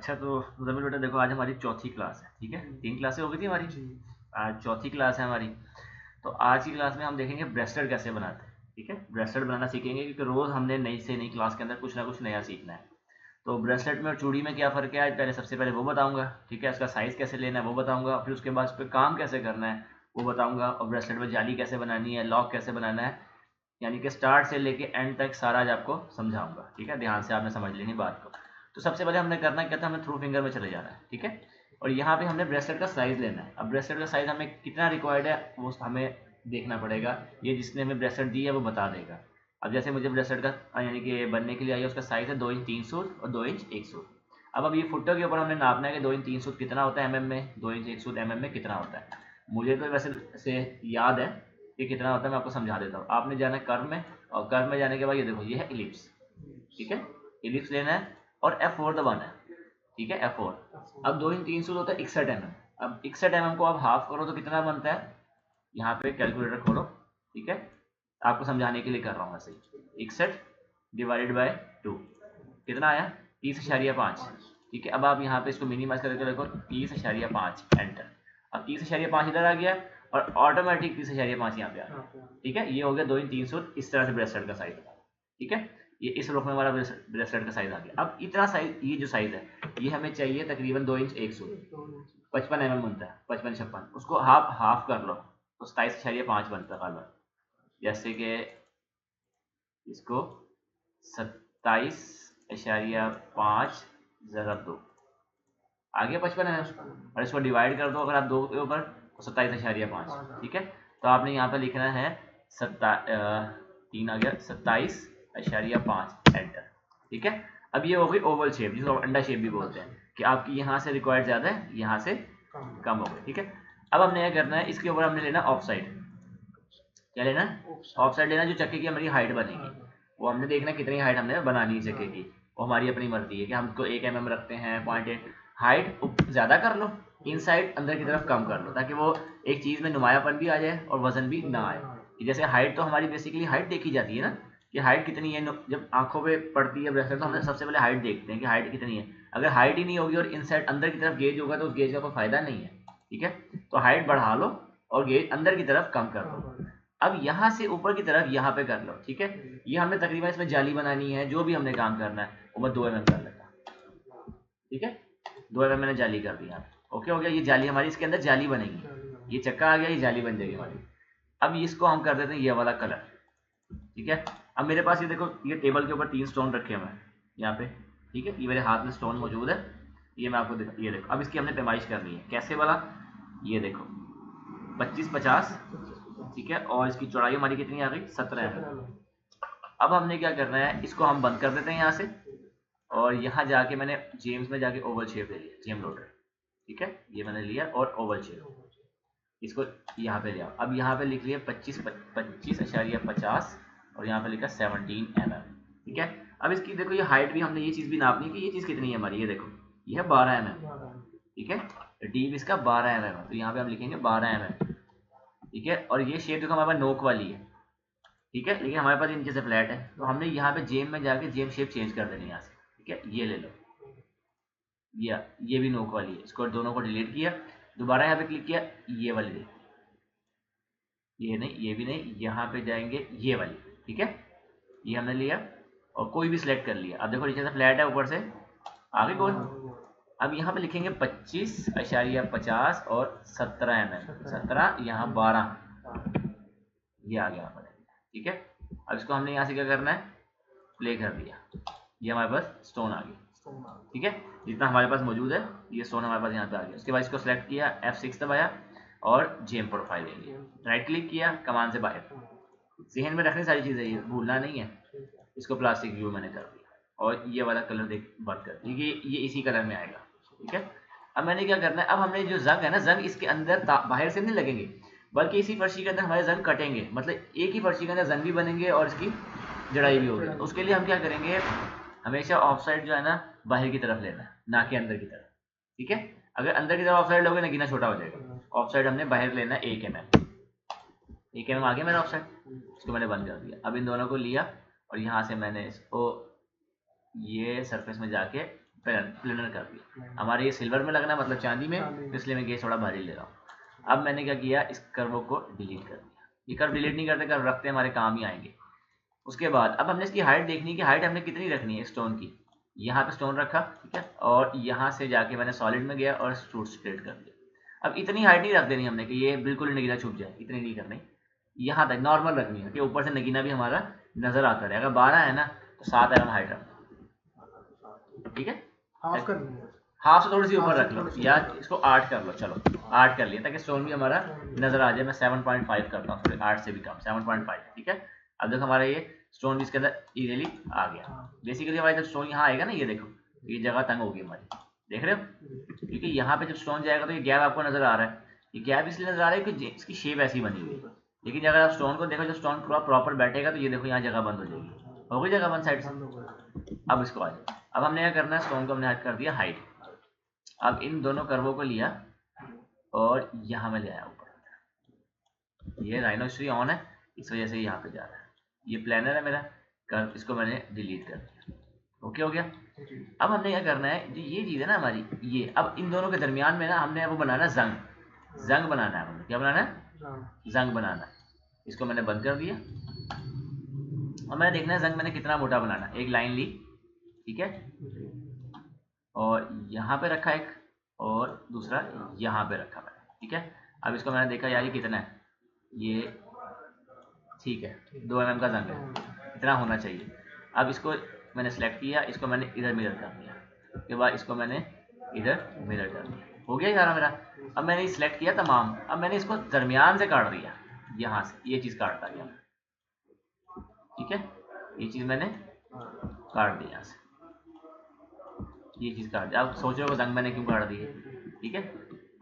अच्छा तो जमील बेटा देखो, आज हमारी चौथी क्लास है, ठीक है। 3 क्लासें हो गई थी हमारी, आज चौथी क्लास है हमारी। तो आज की क्लास में हम देखेंगे ब्रेसलेट कैसे बनाते हैं, ठीक है। ब्रेसलेट बनाना सीखेंगे क्योंकि रोज़ हमने नई से नई क्लास के अंदर कुछ ना कुछ नया सीखना है। तो ब्रेसलेट में और चूड़ी में क्या फ़र्क है, आज पहले सबसे पहले वो बताऊंगा, ठीक है। इसका साइज़ कैसे लेना है वो बताऊंगा, फिर उसके बाद उस पर काम कैसे करना है वो बताऊंगा, और ब्रेसलेट में जाली कैसे बनानी है, लॉक कैसे बनाना है, यानी कि स्टार्ट से लेके एंड तक सारा आज आपको समझाऊंगा, ठीक है। ध्यान से आपने समझ लेनी बात को। तो सबसे पहले हमने करना क्या था, हमें थ्रू फिंगर में चले जाना है, ठीक है। और यहाँ पे हमने ब्रेसलेट का साइज़ लेना है। अब ब्रेसलेट का साइज़ हमें कितना रिक्वायर्ड है वो हमें देखना पड़ेगा, ये जिसने हमें ब्रेसलेट दी है वो बता देगा। अब जैसे मुझे ब्रेसलेट का यानी कि बनने के लिए आई है, उसका साइज़ है 2 इंच 3 सूत और 2 इंच 1 सूत। अब ये फुटो के ऊपर हमने नापना है कि 2 इंच 3 सूत कितना होता है एमएम में, 2 इंच 1 सूत एमएम में कितना होता है। मुझे तो वैसे से याद है कि कितना होता है, मैं आपको समझा देता हूँ। आपने जाना है कर्व में, और कर्व में जाने के बाद ये देखो ये है इलिप्स, ठीक है। इलिप्स लेना है और F4 दबाना है, ठीक है, F4। अब 2 इंच 3 सूत होता है 61 mm। अब 61 mm को आप हाफ करो तो कितना बनता है, यहाँ पे कैलकुलेटर खोलो, ठीक है। आपको समझाने के लिए कर रहा हूँ ऐसे ही। 61 डिवाइडेड बाय 2 कितना आया, 30.5, ठीक है। अब आप यहाँ पे इसको मिनिमाइज करके देखो, 30.5 एंटर। अब 30.5 इधर आ गया और ऑटोमेटिक 30.5 यहाँ पे आ गया, ठीक है। ये हो गया 2 इंच 3 सूत, इस तरह से ब्रेसलेट का साइज, ठीक है। ये इस रूप में हमारा ब्रेसलेट का साइज आ गया। अब इतना साइज, ये जो साइज है ये हमें चाहिए तकरीबन 2 इंच 1 सूत, 55 mm बनता है, 55-56, उसको हाफ हाफ कर लो तो 27.5 बनता है काला। जैसे कि इसको 27.5 ज़रब 2 आ गया 55 और इसको डिवाइड कर दो अगर आप 2 के ऊपर तो 27.5, ठीक है। तो आपने यहाँ पे लिखना है 3 आ गया 27.5 एंटर, ठीक है। अब ये हो गई ओवल शेप, जिसको अंडा शेप भी बोलते हैं, कि आपकी यहाँ से रिक्वायर्ड ज़्यादा है, यहाँ से कम हो गई, ठीक है। अब हमने क्या करना है, इसके ऊपर हमने लेना ऑफ साइड। क्या लेना, ऑफ साइड लेना, जो चक्के की हमारी हाइट बनेगी वो हमने देखना कितनी हाइट हमने बनानी है चक्के की। वो हमारी अपनी मर्जी है कि हम उसको 1 mm रखते हैं, 0.8 हाइट ज़्यादा कर लो, इन साइड अंदर की तरफ कम कर लो, ताकि वो एक चीज़ में नुमायापन भी आ जाए और वजन भी ना आए। कि जैसे हाइट तो हमारी बेसिकली हाइट देखी जाती है ना, कि हाइट कितनी है, जब आंखों पे पड़ती है ब्रेसलेट तो हम सबसे पहले हाइट देखते हैं कि हाइट कितनी है। अगर हाइट ही नहीं होगी और इन साइड अंदर की तरफ गेज होगा तो उस गेज का कोई फायदा नहीं है, ठीक है। तो हाइट बढ़ा लो और गेज अंदर की तरफ कम कर लो। अब यहाँ से ऊपर की तरफ यहाँ पे कर लो, ठीक है। ये हमने तकरीबन इसमें जाली बनानी है, जो भी हमने काम करना है वो मैं 2 mm कर लेता, ठीक है। 2 mm मैंने जाली कर दी यहाँ पे, ओके हो गया। ये जाली हमारी इसके अंदर जाली बनेगी, ये चक्का आ गया, ये जाली बन जाएगी हमारी। अब इसको हम कर देते हैं ये वाला कलर, ठीक है। अब मेरे पास ये देखो, ये टेबल के ऊपर 3 स्टोन रखे हुए हैं यहाँ पे, ठीक है। ये मेरे हाथ में स्टोन मौजूद है, ये मैं आपको दिखा, ये देखो। अब इसकी हमने पैमाइश करनी है, कैसे वाला, ये देखो 25-50, ठीक है। और इसकी चौड़ाई हमारी कितनी आ गई, 17 mm। अब हमने क्या करना है, इसको हम बंद कर देते हैं यहाँ से, और यहाँ जाके मैंने जेम्स में जाके ओवल शेप ले लिया, जेम लोडर, ठीक है। ये मैंने लिया और ओवल शेप, इसको यहाँ पे लिया। अब यहाँ पे लिख लिया 25.50 और यहाँ पे लिखा 17 mm, ठीक है। अब इसकी देखो ये हाइट भी हमने ये चीज़ भी नापनी है कि ये चीज़ कितनी है हमारी, ये देखो ये है 12 mm, ठीक है। डीप इसका 12 mm है, तो यहाँ पे हम लिखेंगे 12 mm, ठीक है। और ये शेप देखो हमारे पास नोक वाली है, ठीक है, लेकिन हमारे पास नीचे से फ्लैट है, तो हमने यहाँ पे जेम में जाके जेम शेप चेंज कर देनी है यहाँ से, ठीक है। ये ले लो, ये भी नोक वाली है, इसको दोनों को डिलीट किया, दोबारा यहाँ पे क्लिक किया, ये वाली देखो, ये नहीं, ये भी नहीं, यहाँ पे जाएंगे ये वाली, ठीक है। ये हमने लिया और कोई भी सिलेक्ट कर लिया। अब देखो नीचे से फ्लैट है, ऊपर से आगे कौन। अब यहाँ पे लिखेंगे 25.50 और 17 mm, 17 यहाँ 12, ये आ गया हमारे, ठीक है। अब इसको हमने यहाँ से क्या करना है, प्ले कर दिया, ये हमारे पास स्टोन आ गया, ठीक है। जितना हमारे पास मौजूद है ये स्टोन हमारे पास यहाँ पे आ गया। उसके बाद इसको सेलेक्ट किया, F6 दबाया और जेम प्रोफाइल ले लिया, राइट क्लिक किया, कमांड से बाहर, जहन में रखनी सारी चीज़ें, ये भूलना नहीं है। इसको प्लास्टिक व्यू मैंने कर दिया और ये वाला कलर देख बंद कर दिया, ये इसी कलर में आएगा, ठीक है। अब मैंने क्या करना है, अब हमने जो जंग है ना, जंग इसके अंदर बाहर से नहीं लगेंगे, बल्कि इसी फर्शी के अंदर हमारे जंग कटेंगे, मतलब एक ही फर्शी के अंदर जंग भी बनेंगे और इसकी जड़ाई भी होगी। तो उसके लिए हम क्या करेंगे, हमेशा ऑफ साइड जो है ना बाहर की तरफ लेना है, ना कि अंदर की तरफ, ठीक है। अगर अंदर की तरफ ऑफ साइड लोगे ना गिना छोटा हो जाएगा, ऑफ साइड हमने बाहर लेना है 1 mm, 1 mm आ गया मेरा ऑफ साइड, इसको मैंने बंद कर दिया। अब इन दोनों को लिया और यहाँ से मैंने इसको ये सरफेस में जाके प्लेनर कर दिया। हमारे ये सिल्वर में लगना मतलब चांदी में, इसलिए मैं ये थोड़ा भारी ले रहा हूँ। अब मैंने क्या किया, इस कर्व को डिलीट कर दिया। ये कर्व डिलीट नहीं करते, कर्व रखते हमारे काम ही आएंगे। उसके बाद अब हमने इसकी हाइट देखनी है कि हाइट हमने कितनी रखनी है स्टोन की। यहाँ पे स्टोन रखा, ठीक है, और यहाँ से जाके मैंने सॉलिड में गया और फ्रूट स्प्रेड कर दिया। अब इतनी हाइट नहीं रख देनी हमने कि ये बिल्कुल नगीना छुप जाए, इतनी नहीं करनी, यहाँ तक नॉर्मल रखनी है कि ऊपर से नगीना भी हमारा नजर आता रहे। अगर 12 है ना तो 7 mm हाइट रखना, ठीक है। हाफ करनी है, हाफ से थोड़ी सी ऊपर रख लो, या इसको 8 कर लो, चलो 8 कर लिया ताकि स्टोन भी हमारा नजर आ जाए। मैं 7.5 करता हूँ, 8 से भी कम, 7.5, ठीक है। अब देखो हमारा ये स्टोन भी इसके अंदर इजीली आ गया। बेसिकली हमारा जब स्टोन यहाँ आएगा ना, ये देखो ये जगह तंग होगी हमारी, देख रहे हो, क्योंकि यहाँ पे जब स्टोन जाएगा तो ये गैप आपको नजर आ रहा है। ये गैप इसलिए नजर आ रहा है कि इसकी शेप ऐसी बनी हुई है। लेकिन अगर आप स्टोन को देखो, जब स्टोन पूरा प्रॉपर बैठेगा तो ये देखो यहाँ जगह बंद हो जाएगी, हो गई जगह बंद साइड से। अब इसको आ जाए, अब हमने क्या करना है, स्टोन को हमने हट कर दिया हाइट। अब इन दोनों कर्वों को लिया और यहाँ में ले आया ऊपर। ये राइनोस्ट्री ऑन है, इस वजह से यहाँ पे जा रहा है। ये प्लानर है मेरा कर्व, इसको मैंने डिलीट कर दिया। ओके हो गया। अब हमने क्या करना है, जो ये चीज़ है ना हमारी, ये अब इन दोनों के दरमियान में ना हमने वो बनाना जंग बनाना है। हमने क्या बनाना है, जंग बनाना है। इसको मैंने बंद कर दिया। और मैंने देखना है जंग मैंने कितना मोटा बनाना है। एक लाइन ली, ठीक है, और यहाँ पे रखा एक, और दूसरा यहाँ पे रखा मैंने, ठीक है। अब इसको मैंने देखा यार ये कितना है, ये ठीक है 2 mm का जंग है, इतना होना चाहिए। अब इसको मैंने सेलेक्ट किया, इसको मैंने इधर मिरर कर दिया, उसके बाद इसको मैंने इधर मिरर कर दिया, हो गया सारा मेरा। अब मैंने सिलेक्ट किया तमाम, अब मैंने इसको दरमियान से काट दिया, यहाँ से ये चीज़ काटता गया, ठीक है, ये चीज़ मैंने काट दी यहाँ से, ये चीज़ काट दिया। अब सोच रहे हो जंग मैंने क्यों काट दी है, ठीक है,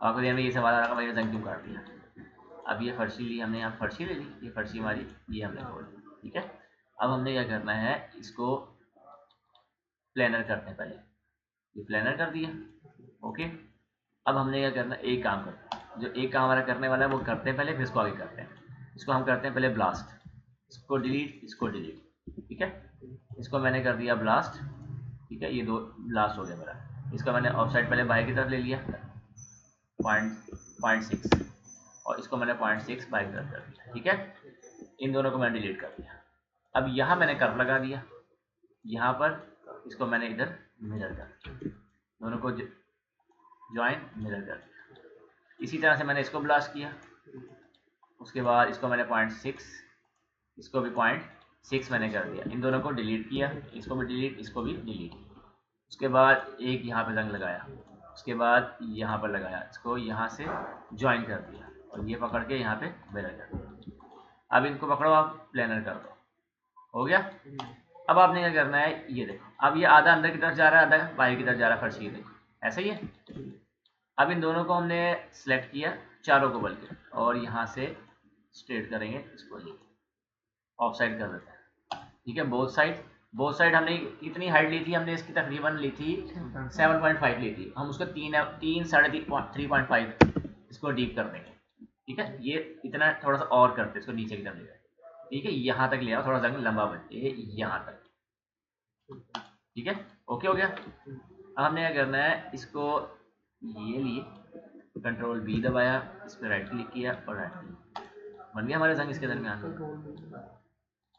आपको ध्यान में ये सवाल आ रहा है मैंने जंग क्यों काट दिया। अब ये फर्शी ली हमने, यहाँ फर्शी ले ली, ये फर्शी हमारी ये हमने खोल ली, ठीक है। अब हमने क्या करना है, इसको प्लानर करते हैं पहले, ये प्लानर कर दिया, ओके। अब हमने क्या करना है, एक काम करते हैं, जो एक काम हमारा करने वाला है वो करते हैं पहले, फिर इसको आगे करते हैं। इसको हम करते हैं पहले ब्लास्ट, इसको डिलीट, इसको डिलीट, ठीक है। इसको मैंने कर दिया ब्लास्ट, ठीक है, ये 2 ब्लास्ट हो गया मेरा। इसको मैंने ऑफ साइड पहले बाहर की तरफ ले लिया 0.6, और इसको मैंने 0.6 बाहर की तरफ कर दिया, ठीक है। इन दोनों को मैंने डिलीट कर दिया। अब यहाँ मैंने कर्व लगा दिया, यहाँ पर इसको मैंने इधर मिरर कर दिया, दोनों को ज्वाइन मिरर कर दिया। इसी तरह से मैंने इसको ब्लास्ट किया, उसके बाद इसको मैंने 0.6, इसको भी 0.6 मैंने कर दिया। इन दोनों को डिलीट किया, इसको भी डिलीट, इसको भी डिलीट। उसके बाद एक यहाँ पे जंग लगाया, उसके बाद यहाँ पर लगाया, इसको यहाँ से ज्वाइन कर दिया और ये पकड़ के यहाँ पे मिरर कर दिया। अब इनको पकड़ो, आप प्लानर कर दो, हो गया। अब आपने क्या करना है, ये देखो, अब ये आधा अंदर की तरफ जा रहा है, आधा बाहर की तरफ जा रहा है, फर्श, ये देखो ऐसा ही है। अब इन दोनों को हमने सेलेक्ट किया, चारों को बल्कि, और यहाँ से स्ट्रेट करेंगे, इसको ये ऑफ साइड कर देते हैं, ठीक है। बोथ साइड हमने कितनी हाइट ली थी, हमने इसकी तकरीबन ली थी 7.5 ली थी, हम उसको 3 साढ़े 3.5 इसको डीप कर देंगे, ठीक है। ये इतना थोड़ा सा और करते, इसको नीचे की तरफ ले जाए, ठीक है, यहाँ तक ले आओ, थोड़ा जंग लंबा बचे यहाँ तक, ठीक है, ओके हो गया। अब हमने क्या करना है, इसको ये लिए, कंट्रोल बी दबाया, इस पर राइट क्लिक किया और राइट क्लिक, बन गया हमारे जंग इसके दरमियान,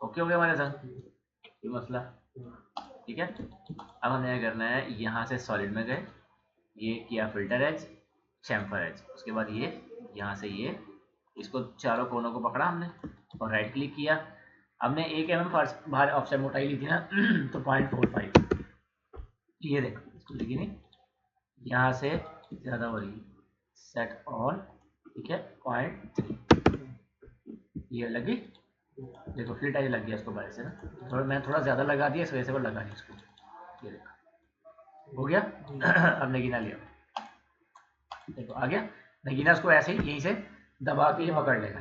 ओके हो गया हमारे जंग, ये मसला, ठीक है। अब हमने क्या करना है, यहाँ से सॉलिड में गए, ये किया फिल्टर एज, चैम्फर एज, उसके बाद ये यहाँ से ये इसको चारों कोनों को पकड़ा हमने और राइट क्लिक किया। हमने 1 mm बाहर ऑफसेट मोटाई ली थी ना तो 0.45, ये देखो इसको लिखी नहीं, यहाँ से ज़्यादा हो रही, सेट ऑन, ठीक है, 0.3, ये लगी, देखो फिल्ट एज लग गया इसको बाहर से ना, थोड़ा मैं थोड़ा ज़्यादा लगा दिया, इस वजह से वो लगा नहीं इसको, ये देखो हो गया। अब नगीना लिया, देखो आ गया नगीना, उसको ऐसे ही यहीं से दबा के ये पकड़ लेगा।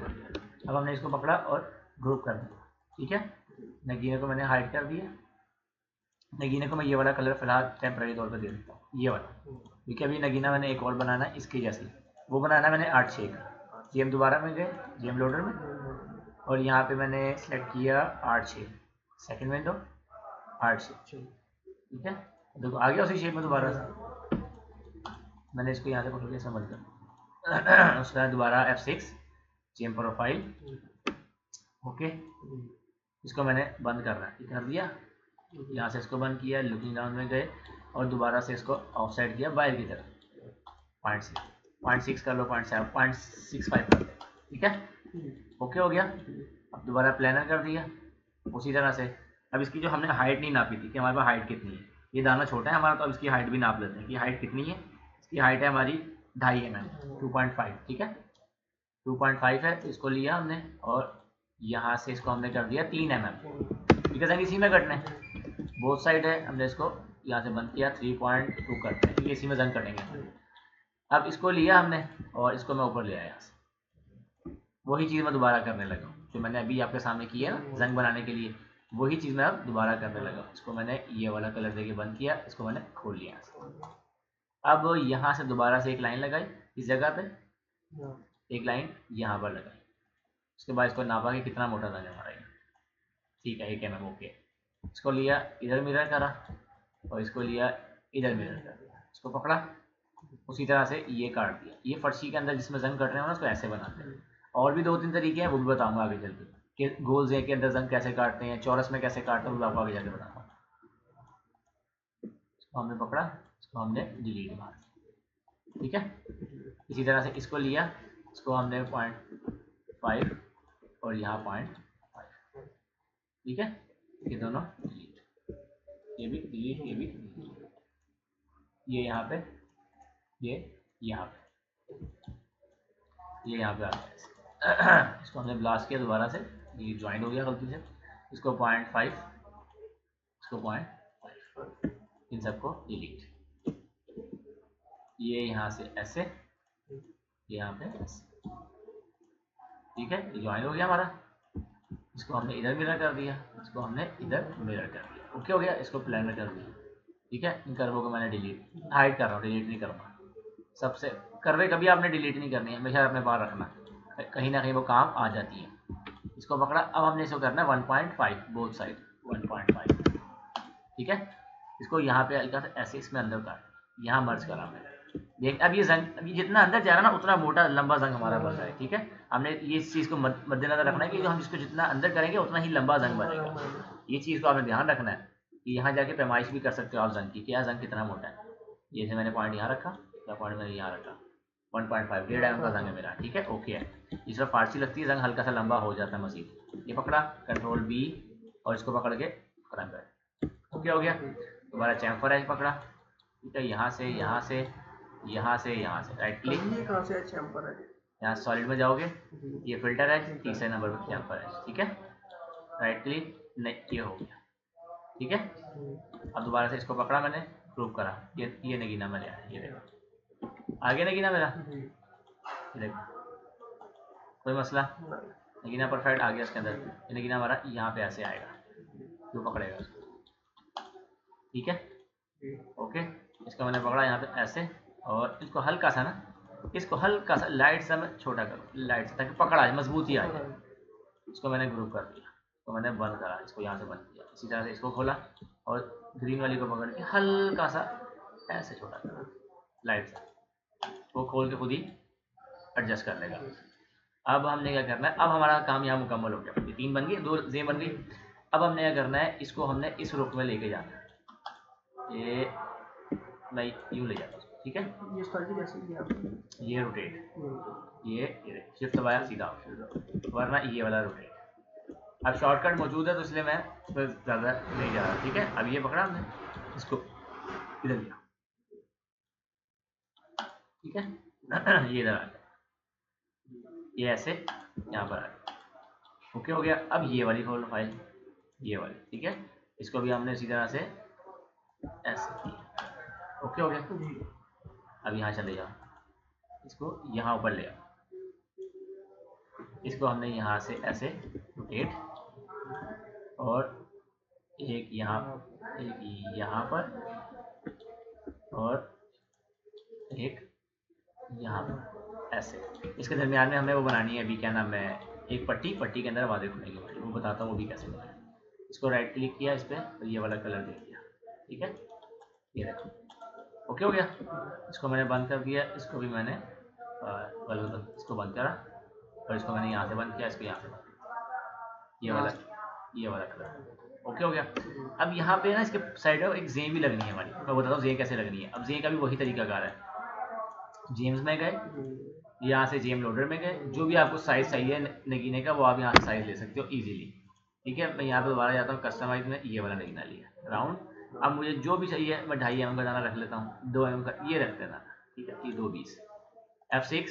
अब हमने इसको पकड़ा और ग्रुप कर दिया, ठीक है। नगीने को मैंने हाइड कर दिया, नगीने को मैं ये वाला कलर फिलहाल टेम्पररी तौर पर दे देता हूँ, ये वाला, क्योंकि अभी नगीना मैंने एक और बनाना है इसकी जैसी, वो बनाना है मैंने 8/6 का। गेम दोबारा में गए, गेम लोडर में, और यहाँ पे मैंने सेलेक्ट किया 8/6, सेकंड विंडो 8/6, ठीक है। देखो आ गया उसी शेप में दोबारा से। मैंने इसको यहाँ से पकड़ के समझ कर उसके बाद दोबारा F6 चेन प्रोफाइल। ओके, इसको मैंने बंद करना है, कर दिया। यहाँ से इसको बंद किया, लुकिंग डाउन में गए और दोबारा से इसको ऑफ साइड किया बाहर की तरफ। 0.6 कर लो, 0.7 0.65 कर लो, ठीक है। ओके हो गया। अब दोबारा प्लानर कर दिया उसी तरह से। अब इसकी जो हमने हाइट नहीं नापी थी कि हमारे पास हाइट कितनी है, ये दाना छोटा है हमारा, तो अब इसकी हाइट भी नाप लेते हैं कि हाइट कितनी है। इसकी हाइट है हमारी 2.5 mm, 2.5, ठीक है। 2.5 है, तो इसको लिया हमने और यहाँ से इसको हमने कर दिया 3 mm, ठीक है। जंग इसी में कटना है, बोथ साइड है। हमने इसको यहाँ से बंद किया, 3.2 करते हैं क्योंकि इसी में जंग कटेंगे। अब इसको लिया हमने और इसको मैं ऊपर ले आया यहाँ से। वही चीज़ मैं दोबारा करने लगा जो मैंने अभी आपके सामने की है ना जंग बनाने के लिए, वही चीज़ मैं अब दोबारा करने लगा। इसको मैंने ये वाला कलर देके बंद किया, इसको मैंने खोल लिया यहाँ से। अब यहाँ से दोबारा से एक लाइन लगाई इस जगह पे, एक लाइन यहाँ पर लगाई। उसके बाद इसको नापा कि कितना मोटा था हमारा ये, ठीक है 1 mm। ओके, इसको लिया इधर मिरर करा और इसको लिया इधर मिरर कर दिया, इसको पकड़ा उसी तरह से ये काट दिया। ये फर्शी के अंदर जिसमें जंग कट रहे हो ना उसको ऐसे बनाते हैं। और भी 2-3 तरीके हैं, वो भी बताऊंगा आगे चल के कि गोल जे के अंदर जंग कैसे काटते हैं, चौरस में कैसे काटते हैं, वो आपको आगे जाके बताऊंगा। इसको हमने पकड़ा, इसको हमने डिलीट मार दिया, ठीक है। इसी तरह से इसको लिया, इसको हमने 0.5 और यहाँ 0.5, ठीक है। ये दोनों डिलीट, ये भी डिलीट, ये भी डिलीट, ये यहाँ पे, ये यहाँ पे, ये यहाँ पे आ गया। इसको हमने ब्लास्ट किया दोबारा से, ये ज्वाइन हो गया गलती से। इसको 0.5, इसको 0.5, इन सबको डिलीट। ये यहाँ से ऐसे, ये यहाँ पे ऐसे, ठीक है। ये ज्वाइन हो गया हमारा। इसको हमने इधर मिरर कर दिया, इसको हमने इधर मिरर कर दिया। ओके हो गया। इसको प्लानर कर दिया, ठीक है। इन कर्वों को मैंने डिलीट, हाइड कर रहा हूँ, डिलीट नहीं करूँगा। सबसे कर्वे कभी आपने डिलीट नहीं करनी है, हमेशा अपने पास रखना, कहीं ना कहीं वो काम आ जाती है। इसको पकड़ा, अब हमने इसको करना है 1.5 बोथ साइड, 1.5, ठीक है। इसको यहाँ पे हल्का सा ऐसे इसमें अंदर काट, यहाँ मर्ज करा मैंने। देख अब ये जंग, अब ये जितना अंदर जा रहा है ना उतना मोटा लंबा जंग हमारा बन रहा है, ठीक है। हमने ये इस चीज़ को मद्देनजर रखना है कि हम इसको जितना अंदर करेंगे उतना ही लंबा जंग बनेगा। ये चीज़ को आपने ध्यान रखना है कि यहाँ जाके पैमाइश भी कर सकते हो आप जंग की, क्या जंग कितना मोटा है। ये से मैंने पॉइंट यहाँ रखा, पॉइंट मैंने यहाँ रखा, 1.5 1.5 mm का जंग है मेरा, ठीक है। ओके है। इस पर फारसी लगती है, जंग हल्का सा लंबा हो जाता है मजीद। ये पकड़ा, कंट्रोल B और इसको पकड़ के खत्म कर। ओके हो गया। दोबारा चैम्फर एज पकड़ा, ठीक है। यहाँ से यहाँ से यहाँ से यहाँ से राइट क्लिक, कहाँ से चैम्फर है? यहाँ सॉलिड में जाओगे, ये फिल्टर एज, तीसरे नंबर पर चैम्फर एज, ठीक है। राइट क्लिक, नहीं ये हो गया, ठीक है। अब दोबारा से इसको पकड़ा मैंने, ग्रुप करा, ये नगीना में लिया, ये देखो आगे नगीना मेरा, ये देखो कोई मसला, नगीना परफेक्ट आ गया इसके अंदर। ये नगीना हमारा यहाँ पे ऐसे आएगा, जो पकड़ेगा इसको, ठीक है। ओके, इसको मैंने पकड़ा यहाँ पे ऐसे और इसको हल्का सा ना, इसको हल्का सा लाइट सा मैं छोटा करूँ, लाइट सा, ताकि पकड़ा जाए, मजबूती आ जाए। इसको मैंने ग्रुप कर दिया, तो मैंने बंद करा, इसको यहाँ से बंद किया। इसी तरह से इसको खोला और ग्रीन वाली को पकड़ के हल्का सा ऐसे छोटा करा, लाइट सा, वो खोल के खुद ही एडजस्ट कर लेगा। अब हमने क्या करना है, अब हमारा काम यहाँ मुकम्मल हो गया, 3 बन गई, 2 जे बन गई। अब हमने क्या करना है, इसको हमने इस रुख में लेके जाना है, ये मैं यूँ ले जाता हूँ, ठीक है। ये रोटेट, ये शिफ्ट दबाया सीधा, वरना ये वाला रोटेट। अब शॉर्टकट मौजूद है तो इसलिए मैं इस पर ज़्यादा नहीं जा रहा, ठीक है। अब ये पकड़ा हमने, इसको इधर लिया, ठीक है। ये इधर आ गया, ये ऐसे यहाँ पर आ गया। ओके हो गया। अब ये वाली खोल फाइल, ये वाली, ठीक है। इसको भी हमने इसी तरह से ऐसे किया। ओके हो गया। अब यहाँ चले जाओ, इसको यहाँ ऊपर ले आओ, इसको हमने यहाँ से ऐसे रोटेट और एक यहाँ पर और एक यहाँ पर ऐसे। इसके दरमियान में हमें वो बनानी है अभी, क्या नाम है, एक पट्टी, पट्टी के अंदर आवाज़ें खुलेंगी, वो बताता हूँ वो भी कैसे बनाए। इसको राइट क्लिक किया इस पर और ये वाला कलर दे दिया, ठीक है। ये देखो ओके हो गया। इसको मैंने बंद कर दिया, इसको भी मैंने इसको बंद करा और इसको मैंने यहाँ से बंद किया, इसको यहाँ से बंद किया, ये वाला कलर ओके हो गया। अब यहाँ पे ना इसके साइड में एक जे भी लगनी है हमारी, मैं बताता हूँ जे कैसे लगनी है। अब जे का भी वही तरीका कार है, जेम्स में गए, यहाँ से जेम लोडर में गए, जो भी आपको साइज चाहिए नगीने का वो आप यहाँ से साइज ले सकते हो इजीली। ठीक है, मैं यहाँ पे दोबारा जाता हूँ कस्टमाइज में, ये वाला नगीना लिया राउंड। अब मुझे जो भी चाहिए मैं 2.5 mm का दाना रख लेता हूँ, 2 mm का ये रख देना। ठीक है, ये 2.20 F6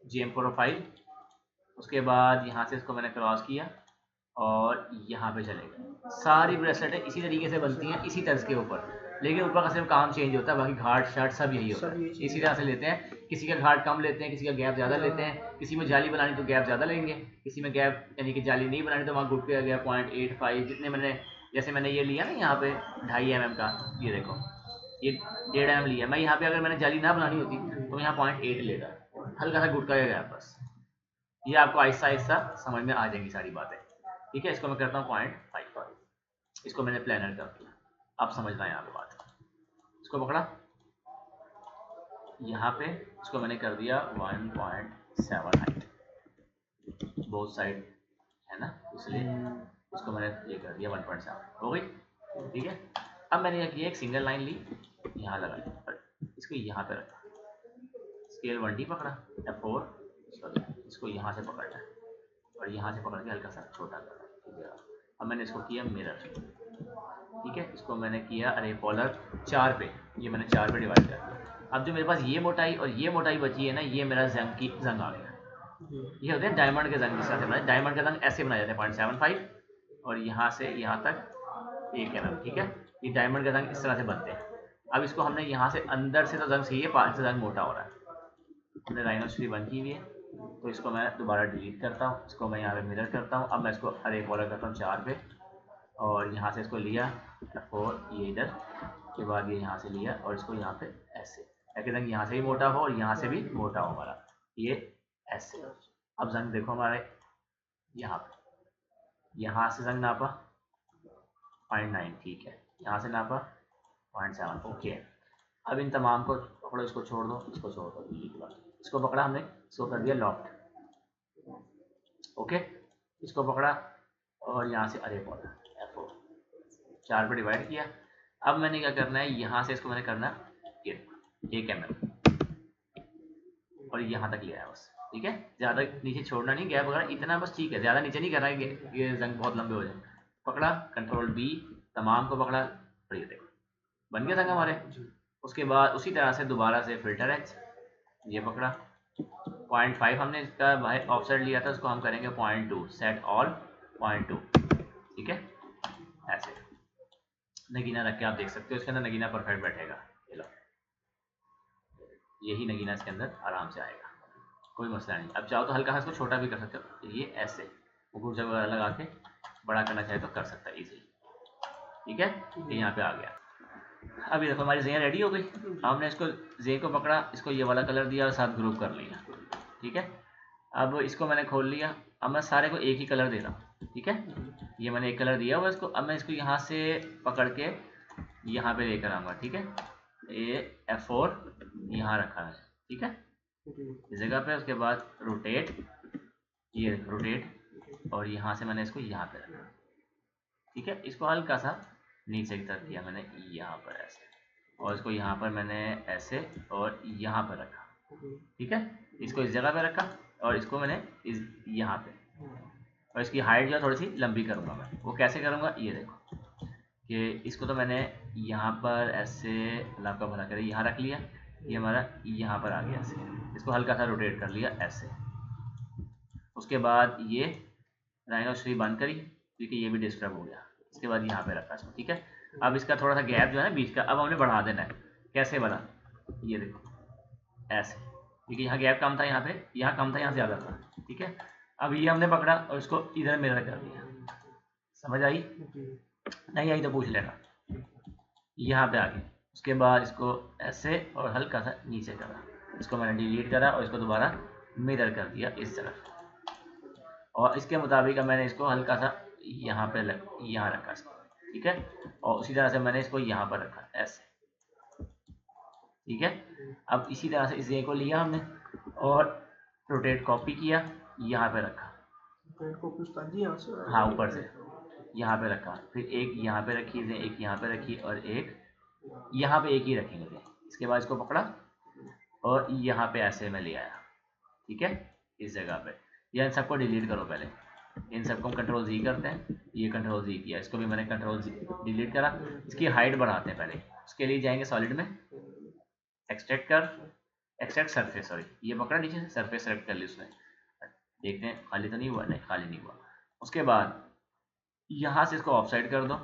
GM405। उसके बाद यहाँ से इसको मैंने क्रॉस किया और यहाँ पे चले गए। सारी ब्रेसलेटें इसी तरीके से बनती हैं, इसी तर्ज के ऊपर, लेकिन ऊपर का सिर्फ काम चेंज होता है, बाकी घाट शाट सब यही होता है, इसी तरह से लेते हैं। किसी का घाट कम लेते हैं, किसी का गैप ज़्यादा लेते हैं, किसी में जाली बनानी तो गैप ज़्यादा लेंगे, किसी में गैप यानी कि जाली नहीं बनानी तो वहाँ घुट के गया 0.85 जितने मैंने, जैसे मैंने ये लिया ना यहाँ पे 2.5 mm का, ये देखो ये 1.5 mm लिया मैं। यहाँ पे अगर मैंने जाली ना बनानी होती तो यहाँ 0.8 लेगा, हल्का सा घुटका गया बस। ये आपको आहिस्ता आहिस्ता समझ में आ जाएंगी सारी बातें। ठीक है, इसको मैं करता हूँ 0.5, इसको मैंने प्लानर कर दिया। अब समझना है यहाँ पे बात, इसको पकड़ा यहाँ पे, इसको मैंने कर दिया 1.7 हाइट, बोथ साइड है ना, इसलिए इसको मैंने ये कर दिया 1.7 हो गई। ठीक है, अब मैंने यह किया, एक सिंगल लाइन ली, यहाँ लगा ली, इसको यहाँ पे रखा, स्केल 1D पकड़ा, F4 इसको यहाँ से पकड़ना है और यहाँ से पकड़ के हल्का सा छोटा करना। अब मैंने इसको किया मिरर। ठीक है, इसको मैंने किया अरे पॉलर 4 पे, ये मैंने 4 पे डिवाइड कर दिया। अब जो मेरे पास ये मोटाई और ये मोटाई बची है ना, ये मेरा जंग की जंग आ गया। ये होते हैं डायमंड के जंग, जिस तरह से बनाए डायमंड का जंग ऐसे बनाए जाते हैं 0.75 और यहाँ से यहाँ तक 1 mm। ठीक है, ये डायमंड का जंग इस तरह से बनते हैं। अब इसको हमने यहाँ से अंदर से तो जंग सही है, 5 से जंग मोटा हो रहा है, हमने राइनोस्ट्री बंद की हुई है, तो इसको मैं दोबारा डिलीट करता हूँ, इसको मैं यहाँ पे मिरर करता हूँ। अब मैं इसको अरे पॉलर करता हूँ 4 पे और यहाँ से इसको लिया F4, ये इधर के बाद ये यहाँ से लिया और इसको यहाँ पे ऐसे, ताकि जंग यहाँ से भी मोटा हो और यहाँ से भी मोटा हो हमारा, ये ऐसे। अब जंग देखो हमारे यहाँ पे, यहाँ से जंग नापा 0.9, ठीक है, यहाँ से नापा 0.7 ओके। अब इन तमाम को पकड़ो, इसको छोड़ दो, इसको छोड़ दो, इसको पकड़ा हमने, इसको कर दिया लॉफ्ट ओके, इसको पकड़ा और यहाँ से अरे पॉलर F4 4 पे डिवाइड किया। अब मैंने क्या करना है, यहाँ से इसको मैंने करना ये 1 mm और यहाँ तक लिया है बस। ठीक है, ज़्यादा नीचे छोड़ना नहीं, गैप वगैरह इतना बस, ठीक है, ज़्यादा नीचे नहीं करना है, ये जंग बहुत लंबे हो जाए। पकड़ा कंट्रोल B, तमाम को पकड़ा और ये देखो बन गया जंग हमारे। उसके बाद उसी तरह से दोबारा से फिल्टर H, ये पकड़ा 0.5 हमने इसका भाई ऑफसेट लिया था, उसको हम करेंगे 0.2, सेट ऑल 0.2। ठीक है, ऐसे नगीना रख के आप देख सकते हो, इसके अंदर नगीना परफेक्ट बैठेगा। ये लो, यही नगीना इसके अंदर आराम से आएगा, कोई मसला नहीं। अब चाहो तो हल्का सा इसको छोटा भी कर सकते हो, ये ऐसे ऊपर जगह लगा के बड़ा करना चाहे तो कर सकता है इजीली। ठीक है, ये यहाँ पे आ गया। अब ये देखो हमारी जे रेडी हो गई। हमने इसको जे को पकड़ा, इसको ये वाला कलर दिया और साथ ग्रुप कर लिया। ठीक है, अब इसको मैंने खोल लिया, अब मैं सारे को एक ही कलर दे रहा हूँ। ठीक है, ये मैंने एक कलर दिया हुआ इसको, अब मैं इसको यहाँ से पकड़ के यहाँ पे लेकर आऊँगा। ठीक है, ये F4 यहाँ रखा है। ठीक है, इस जगह पे, उसके बाद रोटेट, ये रोटेट और यहाँ से मैंने इसको यहाँ पे रखा। ठीक है, इसको हल्का सा नीचे की तरफ किया मैंने यहाँ पर ऐसे, और इसको यहाँ पर मैंने ऐसे और यहाँ पर रखा। ठीक है, इसको इस जगह पे रखा और इसको मैंने इस यहाँ पे, और इसकी हाइट जो है थोड़ी सी लंबी करूँगा मैं। वो कैसे करूँगा, ये देखो कि इसको तो मैंने यहाँ पर ऐसे, अल्लाह का भला करे, यहाँ रख लिया, ये हमारा यहाँ पर आ गया ऐसे, इसको हल्का सा रोटेट कर लिया ऐसे। उसके बाद ये राइनोस्ट्री बंद करी क्योंकि ये भी डिस्टर्ब हो गया। इसके बाद यहाँ पे रखा इसको। ठीक है, अब इसका थोड़ा सा गैप जो है ना बीच का, अब हमने बढ़ा देना है। कैसे बढ़ा, ये देखो ऐसे, क्योंकि यहाँ गैप कम था, यहाँ कम था, यहाँ ज़्यादा था। ठीक है, अब ये हमने पकड़ा और इसको इधर मिरर कर दिया। समझ आई, नहीं आई तो पूछ लेना। यहाँ पे आ गए, उसके बाद इसको ऐसे और हल्का सा नीचे करा, इसको मैंने डिलीट करा और इसको दोबारा मिरर कर दिया इस तरफ, और इसके मुताबिक मैंने इसको हल्का सा यहाँ पे यहाँ रखा इसको। ठीक है, और उसी तरह से मैंने इसको यहाँ पर रखा ऐसे। ठीक है। अब इसी तरह से इस ए को लिया हमने और रोटेट कॉपी किया, यहाँ पे रखा, हाँ ऊपर से यहाँ पे रखा, फिर एक यहाँ पे रखी थे, एक यहाँ पे रखी और एक यहाँ पे, एक ही रखेंगे थे। इसके बाद इसको पकड़ा और यहाँ पे ऐसे में ले आया, ठीक है, इस जगह पे। या इन सबको डिलीट करो पहले, इन सबको हम कंट्रोल जी करते हैं, ये कंट्रोल जी किया, इसको भी मैंने कंट्रोल जी डिलीट करा। इसकी हाइट बढ़ाते हैं पहले, उसके लिए जाएंगे सॉलिड में, एक्सट्रैक्ट कर, एक्सट्रैक्ट सरफेस, सॉरी ये पकड़ा नीचे से, सरफेस सेलेक्ट कर ली उसने, देखते हैं खाली तो नहीं हुआ, नहीं खाली नहीं हुआ। उसके बाद यहाँ से इसको ऑफ साइड कर दो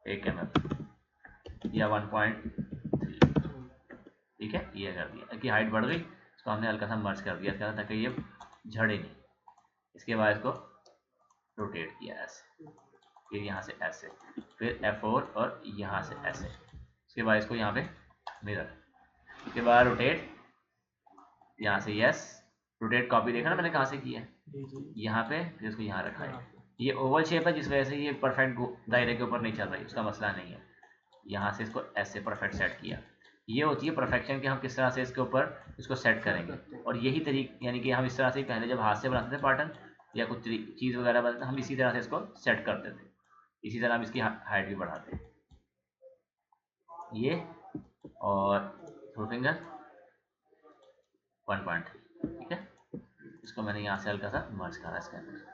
1 mm या 1.3, ठीक है, ये कर दिया कि हाइट बढ़ गई। इसको हमने हल्का सा मर्ज कर दिया ताकि ये झड़े नहीं। इसके बाद इसको रोटेट किया ऐसे, फिर यहाँ से ऐसे, फिर F4 और यहाँ से ऐसे। उसके बाद इसको यहाँ पे मिरर, उसके बाद रोटेट, यहाँ से यस, रोटेट कॉपी देखा ना मैंने कहाँ से किया है, यहाँ पे, फिर इसको यहाँ रखा है। ये ओवल शेप है जिस वजह से ये परफेक्ट दायरे के ऊपर नहीं चल रही, उसका मसला नहीं है। यहाँ से इसको ऐसे परफेक्ट सेट किया। ये होती है परफेक्शन कि हम किस तरह से इसके ऊपर इसको सेट करेंगे। और यही तरीका, यानी कि हम इस तरह से पहले जब हाथ से बनाते थे पैटर्न या कुछ चीज़ वगैरह बनाते, हम इसी तरह से इसको सेट करते थे। इसी तरह हम इसकी हाइट भी बढ़ाते हैं, ये और थ्रू फिंगर 1.3, ठीक है। इसको मैंने यहाँ से हल्का सा मर्ज करा इसके अंदर,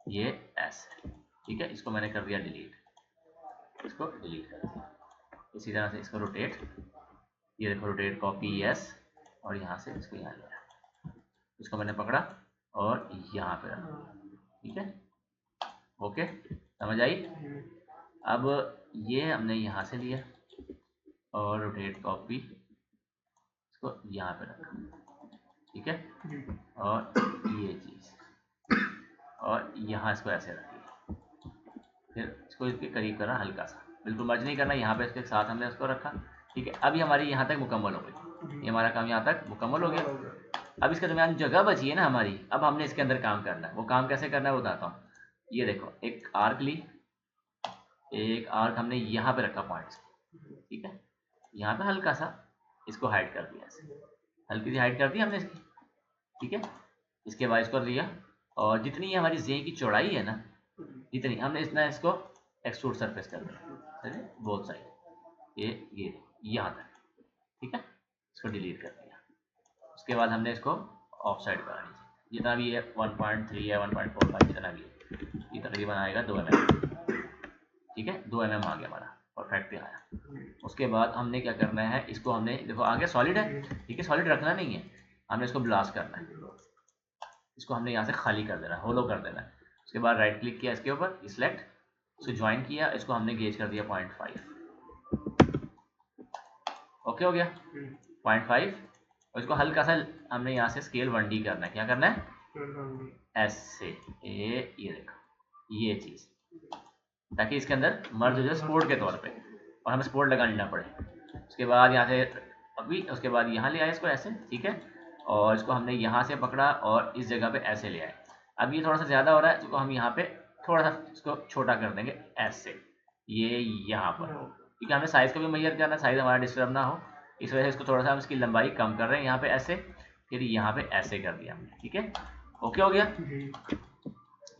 ये ऐसे, ठीक है। इसको मैंने कर दिया डिलीट, इसको डिलीट कर दिया। इसी तरह से इसको रोटेट, ये देखो रोटेट कॉपी यस, और यहाँ से इसको यहाँ लिया, इसको मैंने पकड़ा और यहाँ पे रखा, ठीक है, ओके, समझ आई। अब ये हमने यहाँ से लिया और रोटेट कॉपी, इसको यहाँ पे रखा, ठीक है, और ये चीज़, और यहाँ इसको ऐसे रख दिया, फिर इसको इसके करीब करना हल्का सा, बिल्कुल मर्ज नहीं करना, यहाँ पे इसके साथ हमने इसको रखा, ठीक है। अभी हमारी यहाँ तक मुकम्मल हो गई, ये हमारा काम यहाँ तक मुकम्मल हो गया। अब इसके दरमियान जगह बची है ना हमारी, अब हमने इसके अंदर काम करना है। वो काम कैसे करना है बताता हूँ। ये देखो, एक आर्क ली, एक आर्क हमने यहाँ पे रखा पॉइंट्स, ठीक है, यहाँ पे हल्का सा इसको हाइड कर दिया, हल्की सी हाइड कर दी हमने इसकी, ठीक है। इसके बाद इसको लिया और जितनी ये हमारी जे की चौड़ाई है ना, जितनी हमने इतना इसको एक्सट्रूड सरफेस कर दिया, बोथ साइड, ये यहाँ तक, ठीक है। इसको डिलीट कर दिया। उसके बाद हमने इसको ऑफ साइड करा लीजिए, जितना भी है 1.3 है 1.45 जितना भी है, ये तकरीबन आएगा 2 mm, ठीक है, 2 mm आ गया हमारा, परफेक्ट आया। उसके बाद हमने क्या करना है, इसको हमने देखो आगे सॉलिड है, ठीक है, सॉलिड रखना नहीं है, हमने इसको ब्लास्ट करना है। इसको हमने यहाँ से खाली कर देना है, होलो कर देना है। उसके बाद राइट क्लिक किया इसके ऊपर, सिलेक्ट, इसको ज्वाइन किया, इसको हमने गेज कर दिया 0.5, ओके हो गया 0.5। और इसको हल्का सा हमने यहाँ से स्केल 1D करना है। क्या करना है, ऐसे, ये देखो ये चीज़, ताकि इसके अंदर मर्ज हो जाए सपोर्ट के तौर पे और हमें सपोर्ट लगानी ना पड़े। उसके बाद यहाँ से अभी, उसके बाद यहाँ ले आए इसको ऐसे, ठीक है, और इसको हमने यहाँ से पकड़ा और इस जगह पे ऐसे ले आए। अब ये थोड़ा सा ज़्यादा हो रहा है, इसको हम यहाँ पे थोड़ा सा इसको छोटा कर देंगे ऐसे, ये यहाँ पर, क्योंकि हमें साइज़ को भी मेजर करना है, साइज़ हमारा डिस्टर्ब ना हो, इस वजह से इसको थोड़ा सा हम इसकी लंबाई कम कर रहे हैं, यहाँ पे ऐसे, फिर यहाँ पे ऐसे कर दिया हमने, ठीक है, ओके हो गया।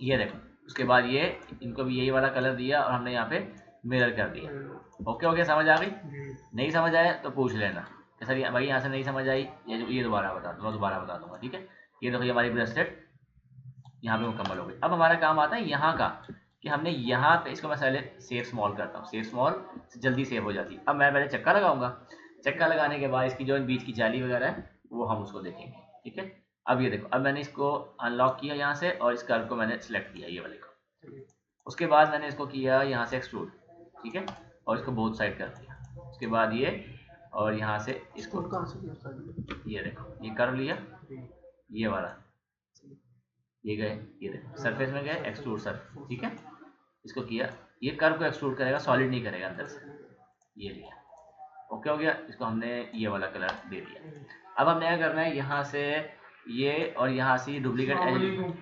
ये देखो, उसके बाद ये इनको भी यही वाला कलर दिया और हमने यहाँ पे मिरर कर दिया, ओके हो गया, समझ आ गई। नहीं समझ आया तो पूछ लेना कि सर भाई यहाँ से नहीं समझ आई, ये दोबारा बता दूंगा, दोबारा बता दूंगा, ठीक है। ये देखो ये हमारी ब्रेसलेट यहाँ पे मुकम्मल हो गई। अब हमारा काम आता है यहाँ का, कि हमने यहाँ पे इसको मैं पहले सेव स्मॉल करता हूँ, सेव स्मॉल जल्दी सेव हो जाती है। अब मैं पहले चक्का लगाऊंगा, चक्का लगाने के बाद इसकी जो बीच की जाली वगैरह है वो हम उसको देखेंगे, ठीक है। अब ये देखो, अब मैंने इसको अनलॉक किया यहाँ से और इस कर्व को मैंने सिलेक्ट किया, ये वाले को। उसके बाद मैंने इसको किया यहाँ से एक्सट्रूड, ठीक है, और इसको बोथ साइड कर दिया। उसके बाद ये और यहाँ से इसको, ये देखो ये कर्व लिया, ये वाला, ये गए, ये देखो सरफेस में गए, एक्सट्रूड सरफेस, ठीक है। इसको किया, ये कर्व को एक्सट्रूड करेगा, सॉलिड नहीं करेगा अंदर से, ये लिया, ओके हो गया। इसको हमने ये वाला कलर दे दिया। अब हमने क्या करना है, यहाँ से ये और यहाँ से डुप्लीकेट एज,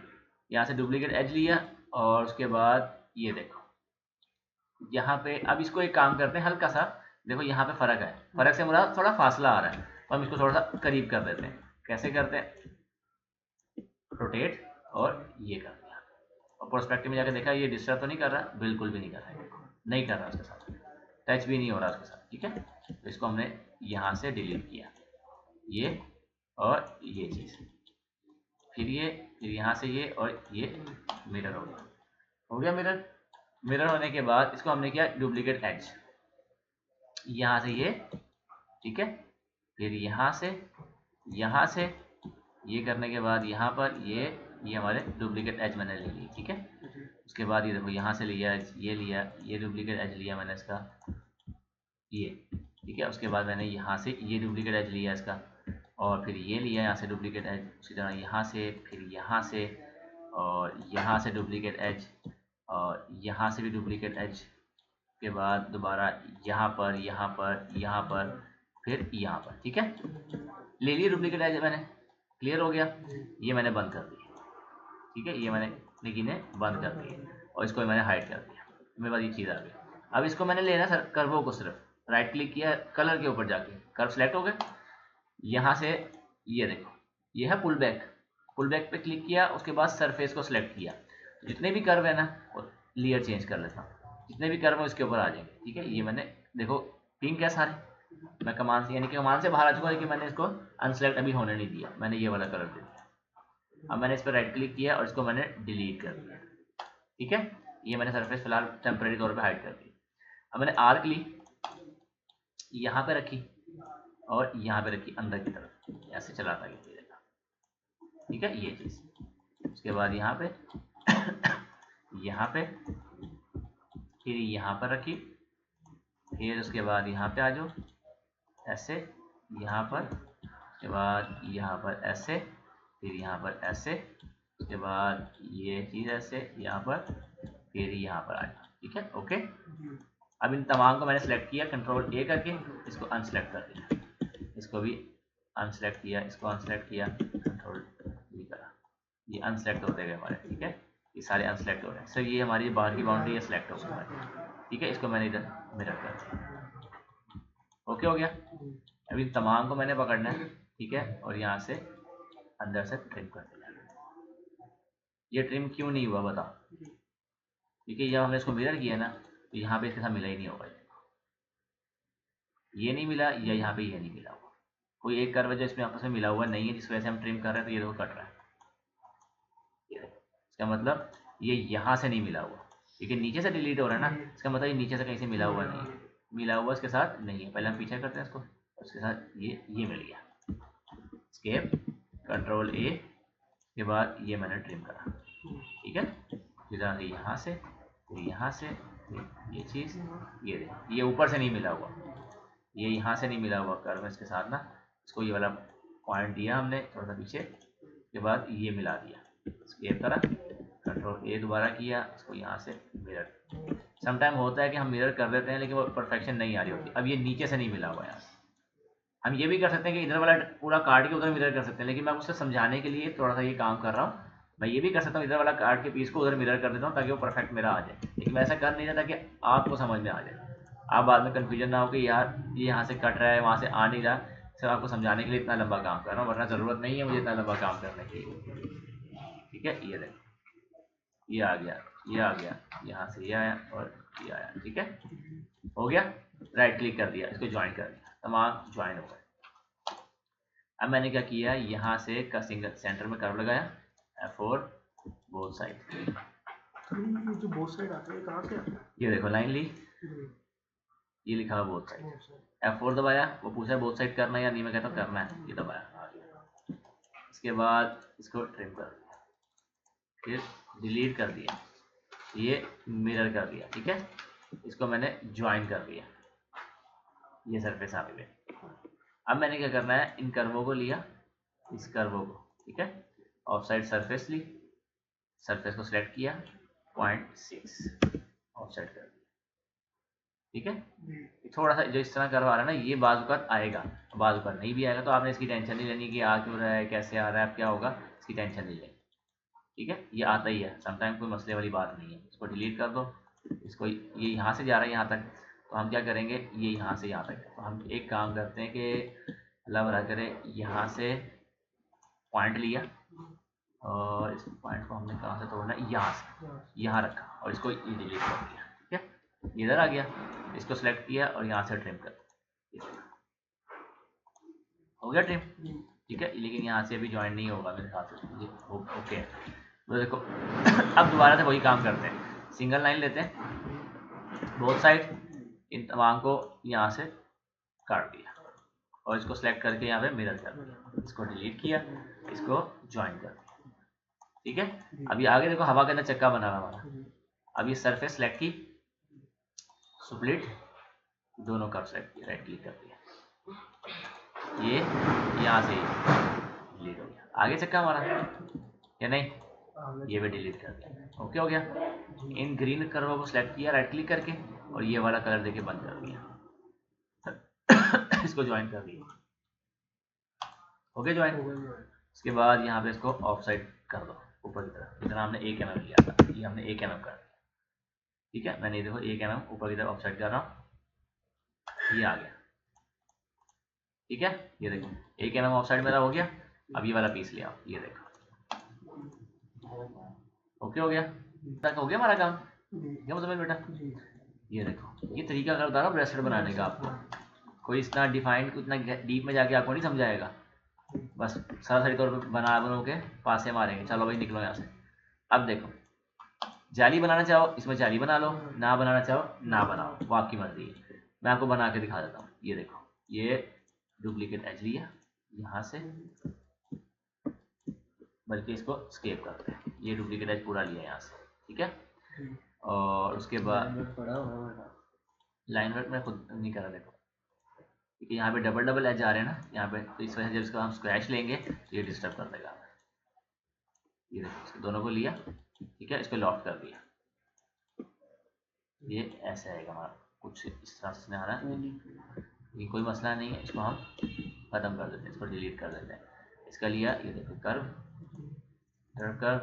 यहाँ से डुप्लीकेट एज लिया और उसके बाद ये देखो यहाँ पे अब इसको एक काम करते हैं हल्का सा, देखो यहाँ पे फर्क है, फर्क से मुराद थोड़ा फासला आ रहा है, तो हम इसको थोड़ा सा करीब कर देते हैं। कैसे करते हैं, रोटेट और ये कर दिया, और प्रोस्पेक्टिव में जाकर देखा ये डिस्टर्ब तो नहीं कर रहा, बिल्कुल भी नहीं कर रहा है, नहीं कर रहा उसके साथ, टच भी नहीं हो रहा उसके साथ, ठीक है। तो इसको हमने यहाँ से डिलीट किया, ये और ये चीज़, फिर ये, फिर यहाँ से ये और ये मिरर हो गया, हो गया मिरर। मिरर होने के बाद इसको हमने किया डुप्लीकेट एज, यहाँ से ये, ठीक है, फिर यहाँ से ये करने के बाद यहाँ पर ये हमारे डुप्लीकेट एज मैंने ले ली, ठीक है। उसके बाद ये देखो यहाँ से लिया, ये लिया, ये डुप्लीकेट एज लिया मैंने इसका, ये, ठीक है। उसके बाद मैंने यहाँ से ये डुप्लीकेट एज लिया इसका, और फिर ये लिया यहाँ से डुप्लीकेट एज, उसी तरह यहाँ से, फिर यहाँ से, और यहाँ से डुप्लीकेट एज, और यहाँ से भी डुप्लीकेट एज, के बाद दोबारा यहाँ पर, यहाँ पर, यहाँ पर, फिर यहाँ पर, ठीक है। ले लिए डुप्लीकेट एज मैंने, क्लियर हो गया। ये मैंने बंद कर दिया, ठीक है, ये मैंने लेकिन बंद कर दिया, और इसको मैंने हाइड कर दिया, मेरे पास ये चीज़ आ गई। अब इसको मैंने लेना सर कर्वों को, सिर्फ राइट क्लिक किया कलर के ऊपर जाके, कर्व सेलेक्ट हो गए, यहाँ से ये देखो ये है पुल बैक, पुल बैक पे क्लिक किया, उसके बाद सरफेस को सिलेक्ट किया, तो जितने भी कर्व है ना वो लेयर चेंज कर लेता हूँ, जितने भी कर्व है उसके ऊपर आ जाएंगे, ठीक है। ये मैंने देखो पिंक है सारे, मैं कमांड से यानी कि कमांड से बाहर आ चुका, लेकिन मैंने इसको अनसेलेक्ट अभी होने नहीं दिया, मैंने ये वाला कलर दे दिया। अब मैंने इस पर राइट क्लिक किया और इसको मैंने डिलीट कर दिया, ठीक है। ये मैंने सरफेस फिलहाल टेम्परेरी तौर पे हाइड कर दी। अब मैंने आर्क ली, यहाँ पे रखी और यहाँ पे रखी अंदर की तरफ, ऐसे चलाता गया, ठीक है, ये चीज़। उसके बाद यहाँ पे यहाँ पे, फिर यहाँ पर रखी, फिर उसके बाद यहाँ पे आ जाओ ऐसे, यहाँ पर, उसके बाद यहाँ पर ऐसे, फिर यहाँ पर ऐसे, उसके बाद ये चीज़ ऐसे यहाँ पर, फिर यहाँ पर आ जाओ, ठीक है, ओके। अब इन तमाम को मैंने सेलेक्ट किया कंट्रोल ए करके, इसको अनसेलेक्ट कर दिया, इसको भी अनसेलेक्ट किया, इसको अनसेलेक्ट किया, कंट्रोल ई करा, ये अनसेलेक्ट होते गए हमारे, ठीक है, ये सारे अनसेलेक्ट हो रहे हैं सर। ये हमारी बाहर की बाउंड्री है, सेलेक्ट हो गई, ठीक है। इसको मैंने इधर मिरर कर दिया, ओके हो गया। अब इन तमाम को मैंने पकड़ना है, ठीक है, और यहाँ से अंदर से ट्रिम कर दिया। ये ट्रिम क्यों नहीं हुआ बताओ, क्योंकि जब हमने इसको मिरर किया ना, तो यहाँ पे इसके साथ मिला ही नहीं होगा, ये नहीं मिला, या यहाँ पे ये नहीं मिला हुआ, कोई एक कर्व जो इसमें आपस में मिला हुआ नहीं है, जिस वजह से हम ट्रिम कर रहे हैं, तो ये देखो कट रहा है, ये देखो, इसका मतलब ये यहाँ से नहीं मिला हुआ, लेकिन नीचे से डिलीट हो रहा है ना, इसका मतलब ये नीचे से कहीं से मिला हुआ नहीं है, मिला हुआ इसके साथ नहीं है। पहले हम पीछे करते हैं इसको, उसके साथ ये मिल गया, स्केप कंट्रोल ए के बाद ये मैंने ट्रिम करा, ठीक है। इधर से यहाँ से, फिर यहाँ से, फिर ये चीज़, ये देखो ये ऊपर से नहीं मिला हुआ, ये यहाँ से नहीं मिला हुआ कर्व इसके साथ ना, इसको ये वाला पॉइंट दिया हमने थोड़ा सा पीछे, के बाद ये मिला दिया, स्केप करा, कंट्रोल ए दोबारा किया, इसको यहाँ से मिरर। समटाइम होता है कि हम मिरर कर देते हैं लेकिन वो परफेक्शन नहीं आ रही होती। अब ये नीचे से नहीं मिला हुआ यहाँ से, हम ये भी कर सकते हैं कि इधर वाला पूरा काट के उधर मिरर कर सकते हैं, लेकिन मैं उससे समझाने के लिए थोड़ा सा ये काम कर रहा हूँ। मैं ये भी कर सकता हूँ, इधर वाला काट के पीस को उधर मिरर कर देता हूँ ताकि वो परफेक्ट मेरा आ जाए, लेकिन मैं ऐसा कर नहीं रहा ताकि आपको समझ में आ जाए, आप बाद में कन्फ्यूजन ना हो कि यार ये यहाँ से कट रहा है वहाँ से आ नहीं रहा। सिर्फ आपको समझाने के लिए इतना लंबा काम कर रहा हूँ, वरना ज़रूरत नहीं है मुझे इतना लंबा काम करने की, ठीक है। ये देखो ये आ गया, ये आ गया, यहाँ से ये आया और ये आया, ठीक है, हो गया। राइट क्लिक कर दिया, इसको ज्वाइन कर दिया, तमाम ज्वाइन हो गए। अब मैंने क्या किया, यहाँ से का सिंगल सेंटर में कर्व लगाया, F4 बोथ साइड, जो बोथ साइड आता है कहाँ से आता है, ये देखो लाइन ली, ये लिखा हुआ बोथ साइड, F4 दबाया, वो पूछा बोथ साइड करना है या नहीं, मैं कहता हूँ करना है, ये दबाया, आ गया। इसके बाद इसको ट्रिम कर दिया, फिर डिलीट कर दिया, ये मिरर कर दिया, ठीक है। इसको मैंने ज्वाइन कर दिया, ये सरफेस आ गई। अब मैंने क्या करना है, इन कर्वों को लिया, इस कर्वों को, ठीक है, ऑफ साइड सरफेस ली, सरफेस को सिलेक्ट किया, 0.6 ऑफ साइड कर दिया, ठीक है। थोड़ा सा जो इस तरह करवा रहा है ना, ये बाजुकात आएगा, बाजुकात नहीं भी आएगा तो आपने इसकी टेंशन नहीं लेनी कि आ क्यों रहा है, कैसे आ रहा है, अब क्या होगा, इसकी टेंशन नहीं लेनी, ठीक है। ये आता ही है समटाइम, कोई मसले वाली बात नहीं है। इसको डिलीट कर दो, इसको ये यहाँ से जा रहा है यहाँ तक, तो हम क्या करेंगे, ये यहाँ से यहाँ तक, तो हम एक काम करते हैं कि अल्लाह भला करे, यहाँ से पॉइंट लिया और इस पॉइंट को हमने कहाँ से तोड़ना है, यहाँ से यहाँ रखा और इसको ये डिलीट कर दिया। ठीक है, इधर आ गया, इसको सेलेक्ट किया और यहाँ से ट्रिम कर दिया, हो गया ट्रिम। ठीक है, लेकिन यहाँ से अभी ज्वाइन नहीं होगा मेरे ख्याल से, ओके। तो देखो अब दोबारा से वही काम करते हैं, सिंगल लाइन लेते हैं, बोथ साइड इन तमाम को यहाँ से काट दिया और इसको सेलेक्ट करके यहाँ पे मिरर कर दिया, इसको डिलीट किया, इसको ज्वाइन कर दिया। ठीक है, अभी आगे देखो हवा के अंदर चक्का बना रहा हमारा। अब ये सरफेस सेलेक्ट की, स्प्लिट, दोनों कर्व सेलेक्ट किया, राइट क्लिक कर दिया, ये यहाँ से डिलीट हो गया। आगे चक्का हमारा या नहीं, ये भी डिलीट कर दिया, ओके हो गया। इन ग्रीन कर्व को सिलेक्ट किया राइट क्लिक करके और ये वाला कलर देके बंद कर दिया, इसको ज्वाइन कर दिया, ओके ज्वाइन। उसके बाद यहाँ पे इसको ऑफ साइड कर दो ऊपर की तरफ, जितना हमने 1 mm लिया था, ये हमने 1 mm कर दिया। ठीक है, मैंने देखो 1 mm ऊपर की तरफ ऑफ साइड कर रहा हूँ, ये आ गया। ठीक है, ये देखो 1 mm ऑफ साइड मेरा हो गया। अब ये वाला पीस ले आओ, ये देखो ओके हो गया, तक हो गया हमारा काम। क्या मतलब बेटा, ये देखो ये तरीका कर बता रहा हूँ ब्रेसलेट बनाने का आपको, कोई इतना डिफाइंड इतना डीप में जाके आपको नहीं समझाएगा, बस सरासरी तौर पे बना के पासे मारेंगे। चलो भाई निकलो यहाँ से। अब देखो जाली बनाना चाहो इसमें जाली बना लो, ना बनाना चाहो ना बनाओ, वो आपकी मर्जी है। मैं आपको बना के दिखा देता हूँ, ये देखो ये डुप्लीकेट एज लिया यहाँ से, बल्कि इसको स्केप करते हैं, ये डुप्लीकेट एज पूरा लिया यहाँ से। ठीक है, और उसके बाद लाइन वर्क मैं खुद नहीं कर रहा, देखो क्योंकि यहाँ पे डबल डबल एज आ रहे हैं ना यहाँ पे, तो इस वजह से जब इसको हम स्क्रैच लेंगे तो ये डिस्टर्ब कर देगा। ये देखो इसको दोनों को लिया, ठीक है, इसको लॉक कर दिया, ये ऐसे आएगा हमारा, कुछ इस तरह से आ रहा है, ये कोई मसला नहीं है, इसको हम ख़त्म कर देते हैं, इसको डिलीट कर देते हैं। इसका लिया, ये देखो कर्व कर्व,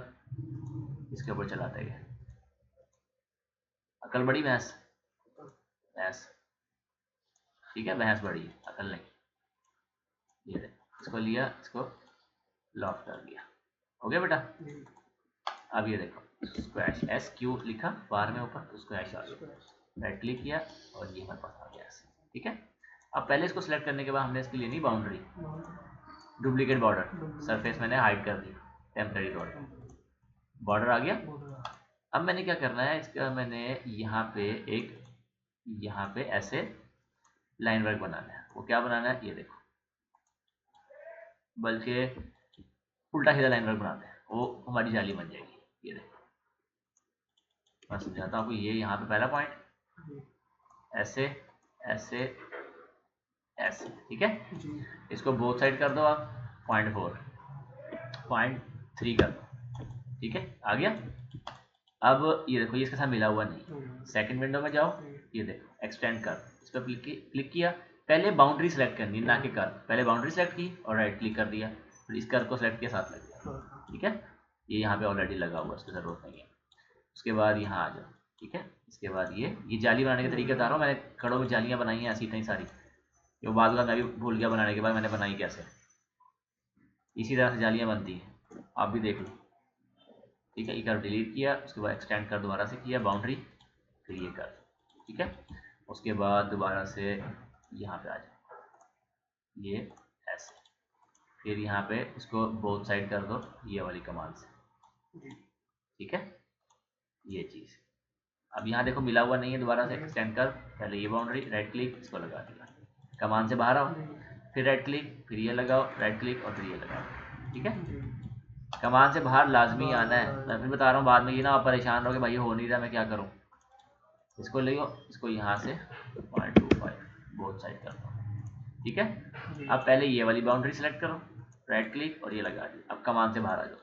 इसके ऊपर चलाते हैं। अकल बड़ी भैंस भैंस, ठीक है, भैंस बड़ी है अकल नहीं। ये देखो इसको लिया, इसको लॉक कर दिया, हो गया बेटा। अब ये देखो स्क्वैश SQ लिखा बाहर में ऊपर, तो स्क्वैश आ गया, राइट क्लिक किया और ये हमारे पास आ गया ऐसे। ठीक है, अब पहले इसको सिलेक्ट करने के बाद हमने इसके लिए नहीं बाउंड्री, डुप्लीकेट बॉर्डर, सरफेस मैंने हाइड कर दी, टेम्परेरी बॉर्डर आ गया। अब मैंने क्या करना है, इसका मैंने यहाँ पे एक, यहाँ पे ऐसे लाइन वर्क बनाना है। वो क्या बनाना है, ये देखो, बल्कि उल्टा सीधा लाइन वर्क बनाते हैं, वो हमारी जाली बन जाएगी। ये देखो मैं समझाता हूँ आपको, ये यहाँ पे पहला पॉइंट, ऐसे ऐसे ऐसे, ठीक है, इसको बोथ साइड कर दो आप, 0.4 0.3 कर दो, ठीक है, आ गया। अब ये देखो ये इसके साथ मिला हुआ नहीं, सेकंड विंडो में जाओ, ये देखो एक्सटेंड कर, इस पर क्लिक किया, पहले बाउंड्री सेलेक्ट करनी ना कि कर, पहले बाउंड्री सेलेक्ट की और राइट क्लिक कर दिया, फिर इस कर को सेलेक्ट किया, साथ लग गया। ठीक है, ये यहाँ पे ऑलरेडी लगा हुआ है, इसकी जरूरत नहीं है। उसके बाद यहाँ आ जाओ, ठीक है, इसके बाद ये जाली बनाने के तरीके बता रहा हूँ, मैंने कड़ों में जालियाँ बनाई हैं ऐसी इतनी सारी, ये बाद में मैं भी भूल गया बनाने के बाद मैंने बनाई कैसे, इसी तरह से जालियाँ बनती हैं, आप भी देख लो। ठीक है, ये कर डिलीट किया, उसके बाद एक्सटेंड कर दोबारा से किया बाउंड्री, फिर ये कर, ठीक है, उसके बाद दोबारा से यहाँ पे आ जाओ, ये ऐसे, फिर यहाँ पे इसको बोथ साइड कर दो ये वाली कमांड से। ठीक है, ये चीज़ अब यहाँ देखो मिला हुआ नहीं है, दोबारा से एक्सटेंड कर, पहले ये बाउंड्री, राइट क्लिक, इसको लगा दिया, कमांड से बाहर आओ, फिर राइट क्लिक, फिर ये लगाओ, राइट क्लिक और फिर ये लगाओ। ठीक है, कमांड से बाहर लाजमी आना है, मैं फिर बता रहा हूँ, बाद में ये ना आप परेशान रहो कि भाई हो नहीं रहा मैं क्या करूँ। इसको ले लो, इसको यहाँ से 0.25 बोथ साइड कर दो। ठीक है, अब पहले ये वाली बाउंड्री सेलेक्ट करो, राइट क्लिक और ये लगा दी, अब कमांड से बाहर आ जाओ,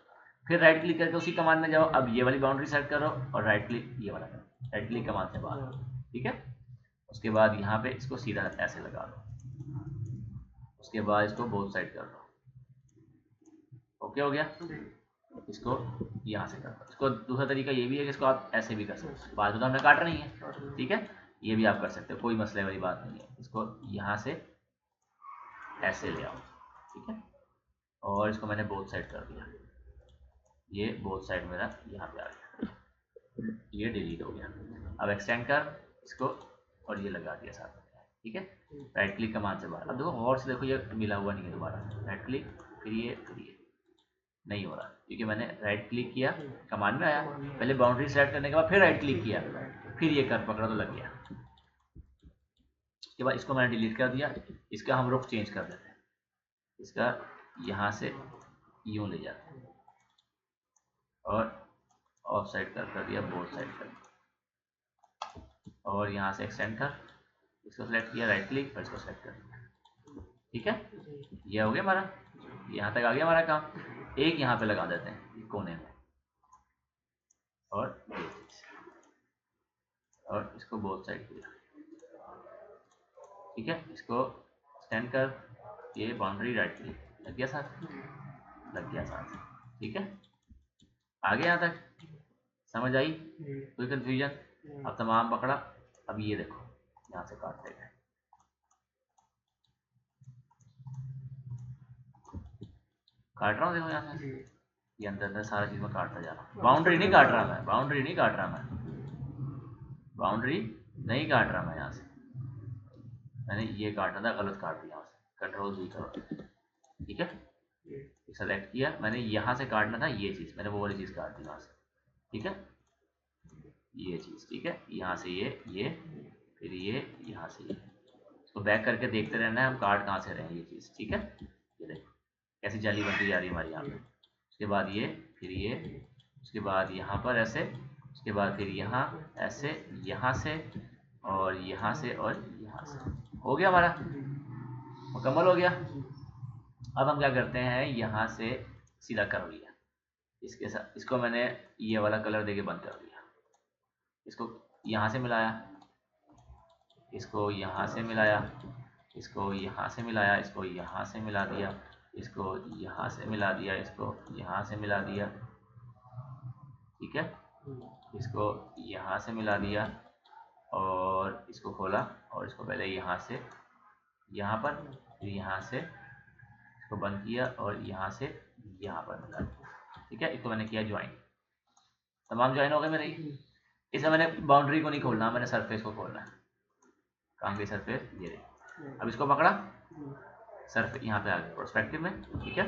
फिर राइट क्लिक करके उसी कमांड में जाओ, अब ये वाली बाउंड्री सेलेक्ट करो और राइट क्लिक ये वाला करो, राइट क्लिक कमांड से बाहर। ठीक है, उसके बाद यहाँ पे इसको सीधा ऐसे लगा दो, उसके बाद इसको बोथ साइड कर दो, ओके हो गया। इसको यहाँ से कर दो। इसको दूसरा तरीका ये भी है कि इसको आप ऐसे भी कर सकते हो, बात तो हमने काट नहीं है, ठीक है, ये भी आप कर सकते हो, कोई मसले वाली बात नहीं है। इसको यहाँ से ऐसे ले आओ, ठीक है, और इसको मैंने बोथ साइड कर दिया, ये बोथ साइड मेरा यहाँ पे आ गया, ये डिलीट हो गया। अब एक्सटेंड कर इसको और ये लगा दिया साथ में, ठीक है, राइट क्लिक कमांड से बाहर। अब देखो गौर से देखो, ये मिला हुआ नहीं है दोबारा, राइट क्लिक फिर ये नहीं हो रहा, क्योंकि मैंने राइट क्लिक किया, कमांड में आया, पहले बाउंड्री सेलेक्ट करने के बाद फिर राइट क्लिक किया, फिर ये कर पकड़ा तो लग गया। उसके बाद इसको मैंने डिलीट कर दिया, इसका हम रुख चेंज कर देते हैं, इसका यहाँ से यूं ले जाते हैं और ऑफ साइड कर दिया, बोथ साइड कर, और यहाँ से एक्सटेंड कर, इसको सेलेक्ट किया, राइट क्लिक और इसको सेलेक्ट कर दिया, ठीक है, ये हो गया हमारा, यहाँ तक आ गया हमारा काम। एक यहाँ पे लगा देते हैं कोने में, और ये चीज, और इसको बोथ साइड किया, ठीक है, इसको एक्सटेंड कर, ये बाउंड्री राइट क्लिक, लग गया साथ, लग गया साथ, ठीक है, आगे यहाँ तक समझ आई, कोई कंफ्यूजन? अब तमाम पकड़ा। अब ये देखो यहाँ से काटते गए, काट रहा हूँ, देखो यहाँ से ये अंदर अंदर सारा चीज में काटता जा रहा हूँ, बाउंड्री नहीं काट रहा मैं, बाउंड्री नहीं काट रहा मैं, बाउंड्री नहीं काट रहा मैं, यहाँ से मैंने ये काटना था, गलत काट दिया, यहाँ से कंट्रोल V करो, ठीक है, सेलेक्ट किया मैंने, यहाँ से काटना था ये चीज, मैंने वो वाली चीज काट दी यहाँ से, ठीक है, ये चीज, ठीक है, यहाँ से ये फिर ये, यहाँ से ये, इसको बैक करके देखते रहना है हम काट कहाँ से रहे हैं ये चीज, ठीक है, ये देखो कैसी जाली बनती जा रही है हमारी यहाँ पे। उसके बाद ये, फिर ये, उसके बाद यहाँ पर ऐसे, उसके बाद फिर यहाँ ऐसे, यहाँ से और यहाँ से और यहाँ से, हो गया हमारा, मुकम्मल हो गया। अब हम क्या करते हैं, यहाँ से सीधा कर लिया, इसके साथ इसको मैंने ये वाला कलर देके बंद कर दिया, इसको यहाँ से मिलाया, इसको यहाँ से मिलाया, इसको यहाँ से मिलाया, इसको यहाँ से मिला दिया, इसको यहाँ से मिला दिया, इसको यहाँ से मिला दिया, ठीक है, इसको यहाँ से मिला दिया और इसको खोला और इसको पहले यहाँ से यहाँ पर, फिर यहाँ से इसको बंद किया और यहाँ से यहाँ पर मिला दिया, ठीक है, इसको मैंने किया ज्वाइन, तमाम ज्वाइन हो गए मेरे। इसे मैंने बाउंड्री को नहीं खोलना, मैंने सरफेस को खोलना है, कहाँ गई सरफेस, ये रही। अब इसको पकड़ा, सरफेस यहाँ पे आ गया प्रोस्पेक्टिव में, ठीक है।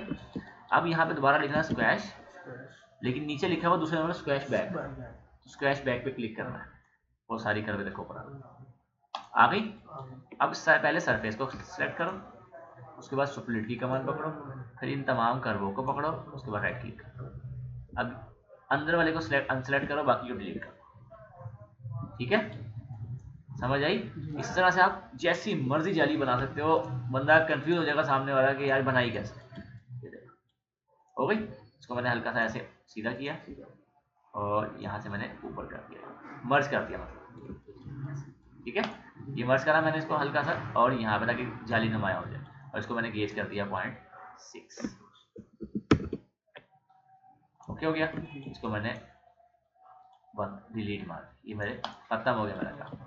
अब यहाँ पे दोबारा लिखना है स्क्वैश, लेकिन नीचे लिखा हुआ दूसरे number squash back, squash back पे क्लिक करना है, वो सारी करके देखो ऊपर आ गई। अब पहले सरफेस को सिलेक्ट करो, उसके बाद स्प्लिट की कमांड पकड़ो, फिर इन तमाम कर्वों को पकड़ो, उसके बाद राइट क्लिक करो, अब अंदर वाले को अनसेलेक्ट करो, बाकी को डिलीट करो, ठीक है, समझ आई। इस तरह से आप जैसी मर्जी जाली बना सकते हो, बंदा कंफ्यूज हो जाएगा सामने वाला कि यार बनाई कैसे, ये देखो हो गई। इसको मैंने हल्का सा ऐसे सीधा किया और यहाँ से मैंने ऊपर कर दिया, मर्ज कर दिया मतलब, ठीक है, ये मर्ज करा मैंने इसको हल्का सा, और यहाँ पे ताकि जाली नुमाया हो जाए, और इसको मैंने गेज कर दिया 0.6, ओके हो गया। इसको मैंने बंद डिलीट मार, ये मेरे खत्म हो गया मेरा काम,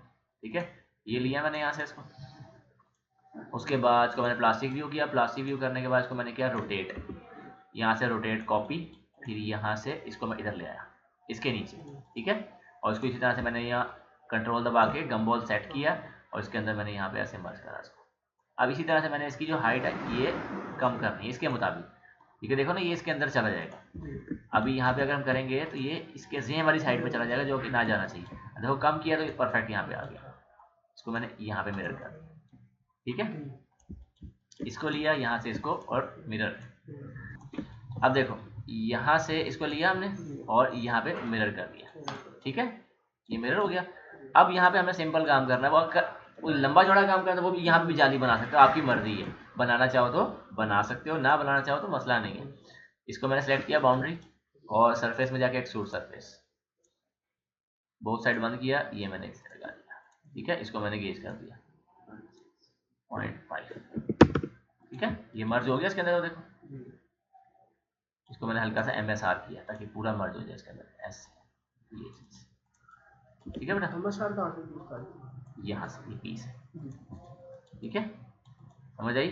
ठीक है, ये लिया मैंने यहाँ से इसको। उसके बाद इसको मैंने प्लास्टिक व्यू किया, प्लास्टिक व्यू करने के बाद इसको मैंने किया रोटेट, यहाँ से रोटेट कॉपी, फिर यहाँ से इसको मैं इधर ले आया इसके नीचे, ठीक है, और इसको इसी तरह से मैंने यहाँ कंट्रोल दबा के गम्बॉल सेट किया और इसके अंदर मैंने यहाँ पे ऐसे मर्ज करा इसको। अब इसी तरह से मैंने इसकी जो हाइट है ये कम करनी है इसके मुताबिक, ठीक है, देखो ना ये इसके अंदर चला जाएगा। अभी यहाँ पे अगर हम करेंगे तो ये इसके जेम वाली साइड पे चला जाएगा, जो कि ना जाना चाहिए। देखो कम किया तो परफेक्ट यहाँ पे आ गया, इसको मैंने यहाँ पे मिरर कर दिया, ठीक है, इसको लिया यहाँ से इसको और मिरर, अब देखो यहाँ से इसको लिया हमने और यहाँ पे मिरर कर दिया, ठीक है, ये मिरर हो गया। अब यहाँ पे हमें सिंपल काम करना है, वो लंबा चौड़ा काम करना है, वो भी यहाँ पे भी जाली बना सकते हो, आपकी मर्जी है, बनाना चाहो तो बना सकते हो, ना बनाना चाहो तो मसला नहीं है। इसको मैंने सेलेक्ट किया बाउंड्री और सरफेस में जाके एक्सट्रूड सरफेस, बोथ साइड बंद किया, ये मैंने इसे लगा दिया, ठीक है, इसको मैंने गेज कर दिया 0.5, ठीक है, ये मर्ज हो गया इसके अंदर, देखो इसको इसको मैंने हल्का सा MSR किया ताकि पूरा मर्ज हो जाए इसके अंदर ऐसे, ये चीज़ ठीक है बेटा। MSR कहाँ से यूज करें? यहाँ से ये पीस है, ठीक है, समझ आई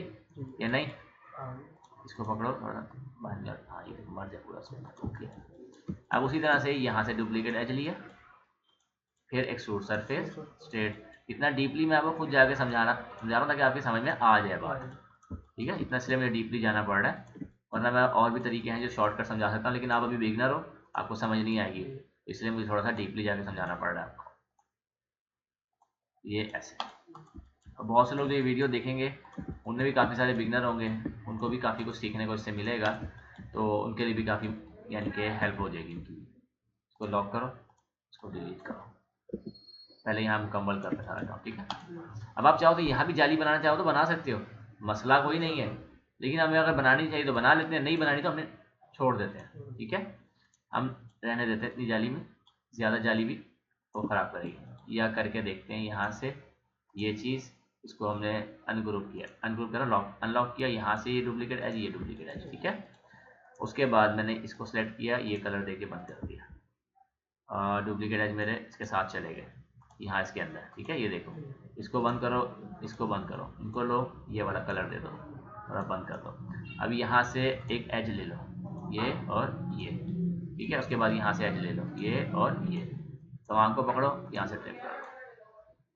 या नहीं? इसको पकड़ो थोड़ा बाहर निकाल, हाँ ये मर जाए पूरा इसमें, ओके। अब उसी तरह से यहाँ से डुप्लीकेट एज लिया, फिर एक्सट्रूड सरफेस स्ट्रेट। इतना डीपली मैं आपको खुद जाके समझा रहा हूँ ताकि आपकी समझ में आ जाए बात, ठीक है। इतना इसलिए मुझे डीपली जाना पड़ रहा है, वरना मैं और भी तरीके हैं जो शॉर्टकट समझा सकता हूँ, लेकिन आप अभी बिगनर हो, आपको समझ नहीं आएगी, इसलिए मुझे थोड़ा सा डीपली जाके समझाना पड़ रहा है आपको। ये ऐसे, बहुत से लोग जो ये वीडियो देखेंगे उनमें भी काफ़ी सारे बिगनर होंगे, उनको भी काफ़ी कुछ सीखने को इससे मिलेगा, तो उनके लिए भी काफ़ी यानी कि हेल्प हो जाएगी इनकी। इसको लॉक करो, इसको डिलीट करो, पहले यहाँ मुकम्मल करते सारा काम, ठीक है। अब आप चाहो तो यहाँ भी जाली बनाना चाहो तो बना सकते हो, मसला कोई नहीं है, लेकिन हमें अगर बनानी चाहिए तो बना लेते हैं, नहीं बनानी तो हमने छोड़ देते हैं, ठीक है। हम रहने देते हैं इतनी जाली में, ज़्यादा जाली भी वो ख़राब करेगी। या करके देखते हैं यहाँ से ये चीज़, इसको हमने अनग्रुप किया, अनग्रुप करा, लॉक अनलॉक किया, यहाँ से ये डुप्लीकेट एज, ये डुप्लीकेट एज, ठीक है। उसके बाद मैंने इसको सेलेक्ट किया, ये कलर देके बंद कर दिया, डुप्लीकेट एज मेरे इसके साथ चले गए यहाँ इसके अंदर, ठीक है। ये देखो, इसको बंद करो, इसको बंद करो, इनको लो, ये वाला कलर दे दो, थोड़ा बंद कर दो। अब यहाँ से एक एज ले लो, ये और ये, ठीक है। उसके बाद यहाँ से एज ले लो, ये और ये, तमाम को पकड़ो, यहाँ से ट्रिम कर दो,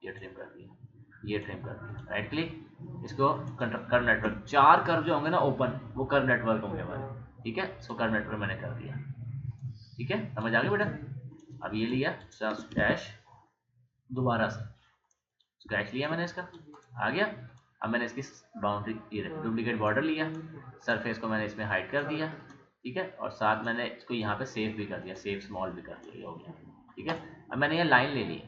ये ट्रिम कर दिया, ये ट्रिम कर दिया, राइट क्लिक, इसको कर्व नेटवर्क, 4 कर्व जो होंगे ना ओपन, वो कर्व नेटवर्क होंगे हमारे, ठीक है। इसको कर्व नेटवर्क मैंने कर दिया, ठीक है, समझ आ गई बेटा। अब ये लिया स्क्रैच, दोबारा से स्क्रैच लिया मैंने, इसका आ गया। अब मैंने इसकी बाउंड्री, ये डुप्लीकेट बॉर्डर लिया, सरफेस को मैंने इसमें हाइड कर दिया, ठीक है, और साथ मैंने इसको यहाँ पे सेव भी कर दिया, सेव स्मॉल भी कर दिया, ये हो गया, ठीक है। अब मैंने ये लाइन ले ली,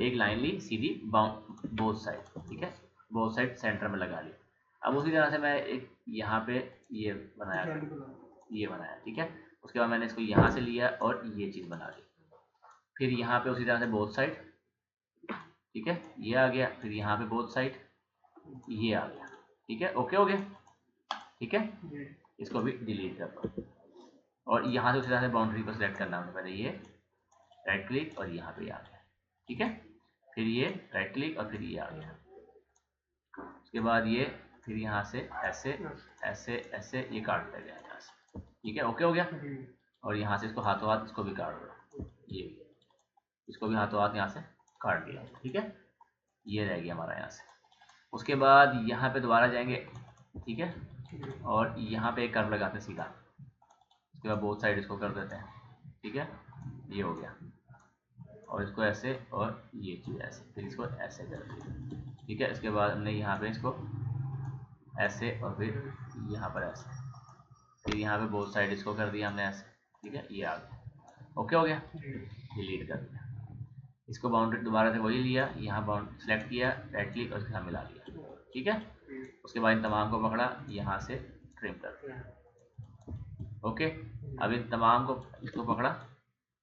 एक लाइन ली सीधी बोथ साइड, ठीक है, बोथ साइड सेंटर में लगा ली। अब उसी तरह से मैं एक यहाँ पे ये बनाया, ये बनाया, ठीक है। उसके बाद मैंने इसको यहाँ से लिया और ये चीज़ बना ली, फिर यहाँ पे उसी तरह से बोथ साइड, ठीक है, ये आ गया, फिर यहाँ पे बोथ साइड ये आ गया, ठीक है, ओके हो गया, ठीक है। इसको भी डिलीट कर दो, और यहाँ से उसी तरह से बाउंड्री को सिलेक्ट करना है, पहले ये राइट क्लिक और यहाँ पे आ गया, ठीक है, फिर ये राइट क्लिक और फिर ये आ गया, उसके बाद ये फिर यहाँ से ऐसे ऐसे ऐसे ये काट दिया यहाँ से, ठीक है, ओके हो गया। और यहाँ से इसको हाथों हाथ इसको भी काट दो, ये इसको भी हाथों हाथ यहाँ से काट दिया, ठीक है, ये रह गया हमारा यहाँ से। उसके बाद यहाँ पे दोबारा जाएंगे, ठीक है, और यहाँ पे एक कर्व लगाते हैं सीधा, उसके बाद बोथ साइड इसको कर देते हैं, ठीक है, ये हो गया, और इसको ऐसे और ये चीज़ ऐसे, फिर इसको ऐसे कर दिया, ठीक है। इसके बाद हमने यहाँ पे इसको ऐसे और फिर यहाँ पर ऐसे, फिर यहाँ पे बोथ साइड इसको कर दिया हमने ऐसे, ठीक है, ये आ गया, ओके हो गया, डिलीट कर दिया। इसको बाउंड्री दोबारा से वही लिया, यहाँ बाउंड सेलेक्ट किया, राइट क्लिक और इसके साथ मिला लिया, ठीक है। उसके बाद इन तमाम को पकड़ा, यहाँ से ट्रिम कर दिया, ओके। अब इन तमाम को इसको पकड़ा,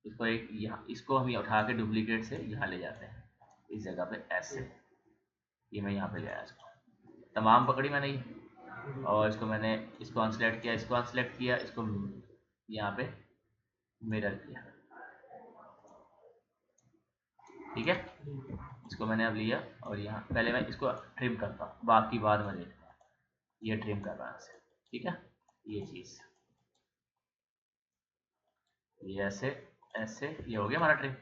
इसको एक यहाँ, इसको हम उठा के डुप्लीकेट से यहाँ ले जाते हैं, इस जगह पे ऐसे, ये मैं यहाँ पे ले आया, इसको तमाम पकड़ी मैंने ये, और इसको मैंने इसको अनसेलेक्ट किया, इसको अनसेलेक्ट किया, इसको यहाँ पे मिरर किया, ठीक है। इसको मैंने अब लिया और यहाँ पहले मैं इसको ट्रिम करता हूँ, बाकी बाद में देखते हैं, ये ट्रिम कर रहा है, ठीक है, ये चीज़ ये ऐसे ऐसे, ये हो गया हमारा ट्रिम,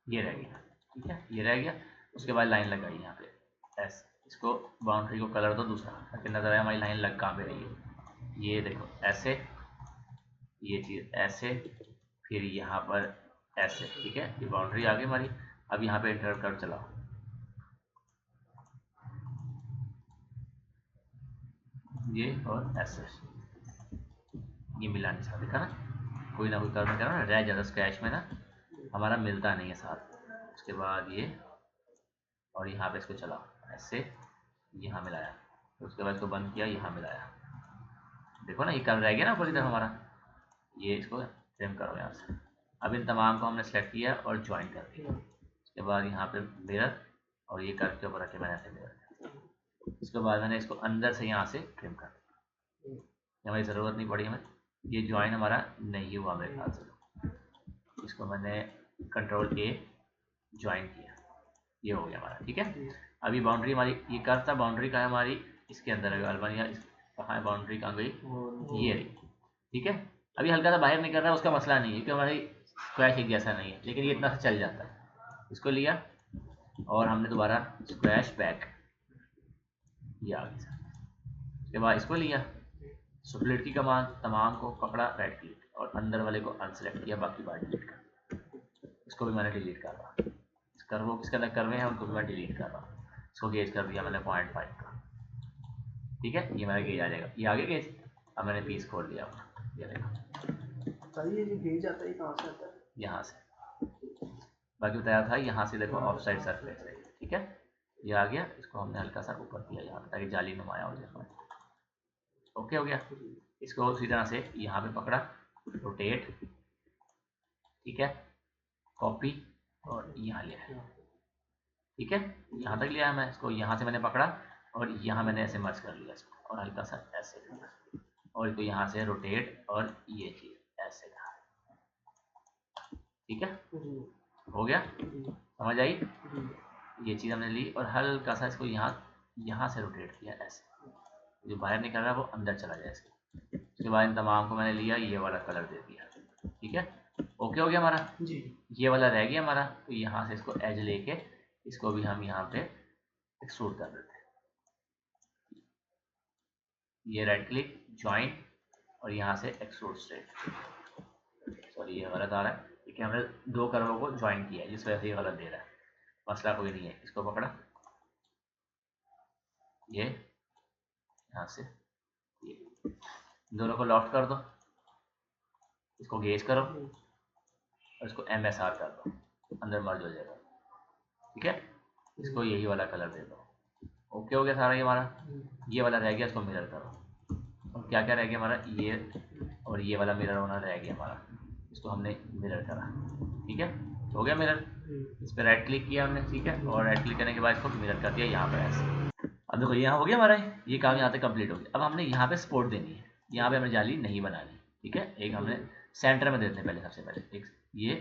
ये रह गया, ठीक है, ये रह गया। उसके बाद लाइन लगाई यहाँ पे ऐसे, इसको बाउंड्री को कलर दो दूसरा, ताकि नजर आए हमारी लाइन लग कहाँ पे रही है, ये देखो ऐसे, ये चीज़ ऐसे, फिर यहाँ पर ऐसे, ठीक है, ये बाउंड्री आ गई हमारी। अब यहाँ पे इंटर कर चलाओ, ये और ऐसे, ये मिलाने साथ, देखा ना, कोई ना कोई कर्व में ना रह जाता स्क्रैच में ना, हमारा मिलता नहीं है साथ। उसके बाद ये और यहाँ पे इसको चलाओ ऐसे, यहाँ मिलाया, उसके बाद इसको बंद किया, यहाँ मिलाया, देखो ना ये कर्व रह गया ना पूरी तरह हमारा। ये इसको ट्रिम करो यहाँ से। अब इन तमाम को हमने सेलेक्ट किया और ज्वाइन कर दिया। उसके बाद यहाँ पे मिरर और ये कर्व के ऊपर रखे मैंने ऐसे मिरर किया। उसके बाद मैंने इसको अंदर से यहाँ से ट्रिम कर दिया, हमारी ज़रूरत नहीं पड़ी हमें, ये ज्वाइन हमारा नहीं हुआ मेरे ख्याल से, इसको मैंने कंट्रोल ए ज्वाइन किया, ये हो गया हमारा। ठीक है, अभी बाउंड्री हमारी ये कर्व था, बाउंड्री का है हमारी इसके अंदर है अल्बानिया, कहाँ है बाउंड्री, कहाँ गई, ये रही। ठीक है, अभी हल्का सा बाहर निकल रहा है, उसका मसला नहीं है क्योंकि हमारी स्क्वैश एक जैसा नहीं है, लेकिन ये इतना सा चल जाता है। इसको लिया और हमने दोबारा स्क्वैश बैक, ये आ गया। उसके बाद इसको लिया, स्प्लिट की कमांड, तमाम को पकड़ा, राइट क्लिक और अंदर वाले को अनसेलेक्ट किया, बाकी बार डिलीट कर, इसको भी मैंने डिलीट कर रहा। इस कर्व किसके अंदर करवे हैं उनको भी मैं डिलीट कर रहा हूँ। इसको गेज कर दिया मैंने 0.5 का। ठीक है, ये मेरा गेज आ जाएगा, ये आगे गेज। अब मैंने पीस खोल दिया अपना, ये देखो ये जो गेज आता है कहाँ से आता है, यहाँ से, बाकी बताया था यहाँ से देखो ऑफ साइड सरफेस है। ठीक है, ये आ गया, इसको हमने हल्का सा ऊपर किया यहाँ पे ताकि जाली नुमाया हो जाए। ओके हो गया, इसको उसी तरह से यहाँ पे पकड़ा, रोटेट, ठीक है, कॉपी और यहाँ लिया। ठीक है, यहाँ तक लिया मैं इसको, यहाँ से मैंने पकड़ा और यहाँ मैंने ऐसे मर्ज कर लिया इसको और हल्का सा ऐसे किया और इसको यहाँ से रोटेट और ये चीज ऐसे कहा। ठीक है, हो गया, समझ आई। ये चीज़ हमने ली और हल्का सा इसको यहाँ से रोटेट किया ऐसे, जो बाहर निकल रहा है वो अंदर चला जाए इसके। उसके बाद इन तमाम को मैंने लिया, ये वाला कलर दे दिया। ठीक है, ओके हो गया हमारा जी। ये वाला रह गया हमारा, तो यहाँ से इसको एज लेके इसको भी हम यहाँ पे एक्सट्रूड कर देते हैं। ये राइट क्लिक ज्वाइन और यहाँ से एक्सट्रूड स्ट्रेट, सॉरी ये गलत आ रहा है क्योंकि हमने दो कर्वों को ज्वाइन किया है, जिस वजह से ये गलत दे रहा है, मसला कोई नहीं है। इसको पकड़ा, ये यहाँ से ये दोनों को लॉफ्ट कर दो, इसको गेज करो और इसको MSR कर दो, अंदर मर्ज हो जाएगा। ठीक है, इसको यही वाला कलर दे दो। ओके हो गया सारा ये हमारा। ये वाला रह गया, इसको मिरर करो। और क्या क्या रह गया हमारा, ये और ये वाला मिरर होना रह गया हमारा, इसको हमने मिरर करा। ठीक है, हो गया मिरर, इस पर राइट क्लिक किया हमने। ठीक है, और राइट क्लिक करने के बाद इसको मिरर कर दिया यहाँ पर ऐसे। अब देखो यहाँ हो गया हमारा, ये काम यहाँ तक कंप्लीट हो गया। अब हमने यहाँ पे सपोर्ट देनी है, यहाँ पे हमें जाली नहीं बनानी। ठीक है, एक हमने सेंटर में देते हैं पहले, सबसे पहले एक ये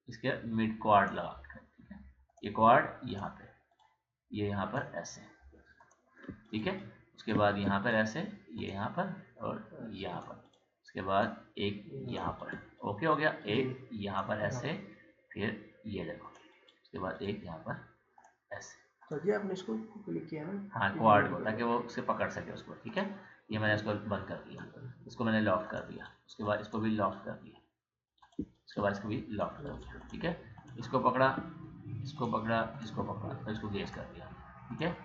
इसके मिड क्वाड लगा, ठीक है, ये क्वाड यहाँ पे, ये यहाँ पर ऐसे। ठीक है, उसके बाद यहाँ पर ऐसे, ये यहाँ पर और यहाँ पर, उसके बाद एक यहाँ पर। ओके हो गया, एक यहाँ पर ऐसे, फिर ये देखो, उसके बाद एक यहाँ पर ऐसे। तो जी आपने इसको क्लिक किया ना, हाँ क्वाड को, ताकि वो उसे पकड़ सके उसको। ठीक है, ये मैंने इसको बंद कर दिया, इसको मैंने लॉक कर दिया, उसके बाद इसको भी लॉक कर दिया, उसके बाद इसको भी लॉक कर दिया। ठीक है, इसको पकड़ा, इसको पकड़ा, इसको पकड़ा और इसको गेज कर दिया। ठीक है,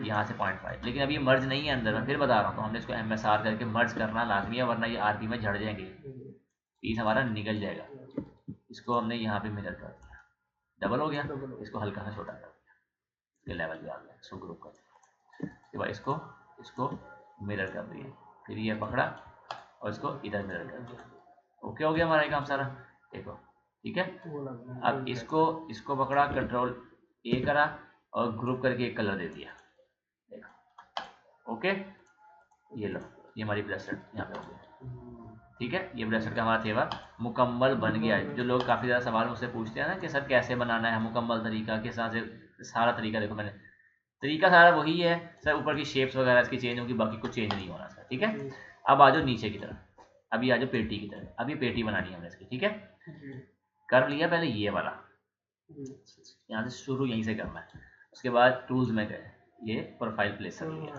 यहाँ से 0.5, लेकिन अभी ये मर्ज नहीं है अंदर, मैं फिर बता रहा हूँ, तो हमने इसको MSR करके मर्ज करना लाजमी है, वरना ये RP में झड़ जाएंगे, पीस हमारा निकल जाएगा। इसको हमने यहाँ पे मिरर कर दिया, डबल हो गया, इसको हल्का सा छोटा कर दिया, इसके लेवल पे आ गया, इसको ग्रुप कर दिया। उसके बाद इसको मिरर कर दिया, फिर ये पकड़ा और इसको इधर मिरर कर दिया। ओके हो गया हमारा ये काम सारा, देखो। ठीक है, अब इसको पकड़ा, कंट्रोल A करा और ग्रुप करके एक कलर दे दिया, देखो। ओके, ये लो, ये हमारी ब्रेसलेट यहाँ पे हो गया। ठीक है, ये ब्रेसलेट का हमारा थेवा मुकम्मल बन गया है। जो लोग काफ़ी ज़्यादा सवाल मुझसे पूछते हैं ना कि सर कैसे बनाना है मुकम्मल तरीका, किस तरह से, सारा तरीका देखो मैंने, तरीका सारा वही है सर, ऊपर की शेप्स वगैरह इसकी चेंज होगी, बाकी कुछ चेंज नहीं होना सर। ठीक है, अब आ जाओ नीचे की तरफ, अभी आ जाओ पेटी की तरफ। अभी पेटी बनानी है हमने इसकी। ठीक है, कर लिया पहले ये वाला, यहाँ से शुरू यहीं से करना है। उसके बाद टूल्स में गए, ये प्रोफाइल प्लेसर लिया।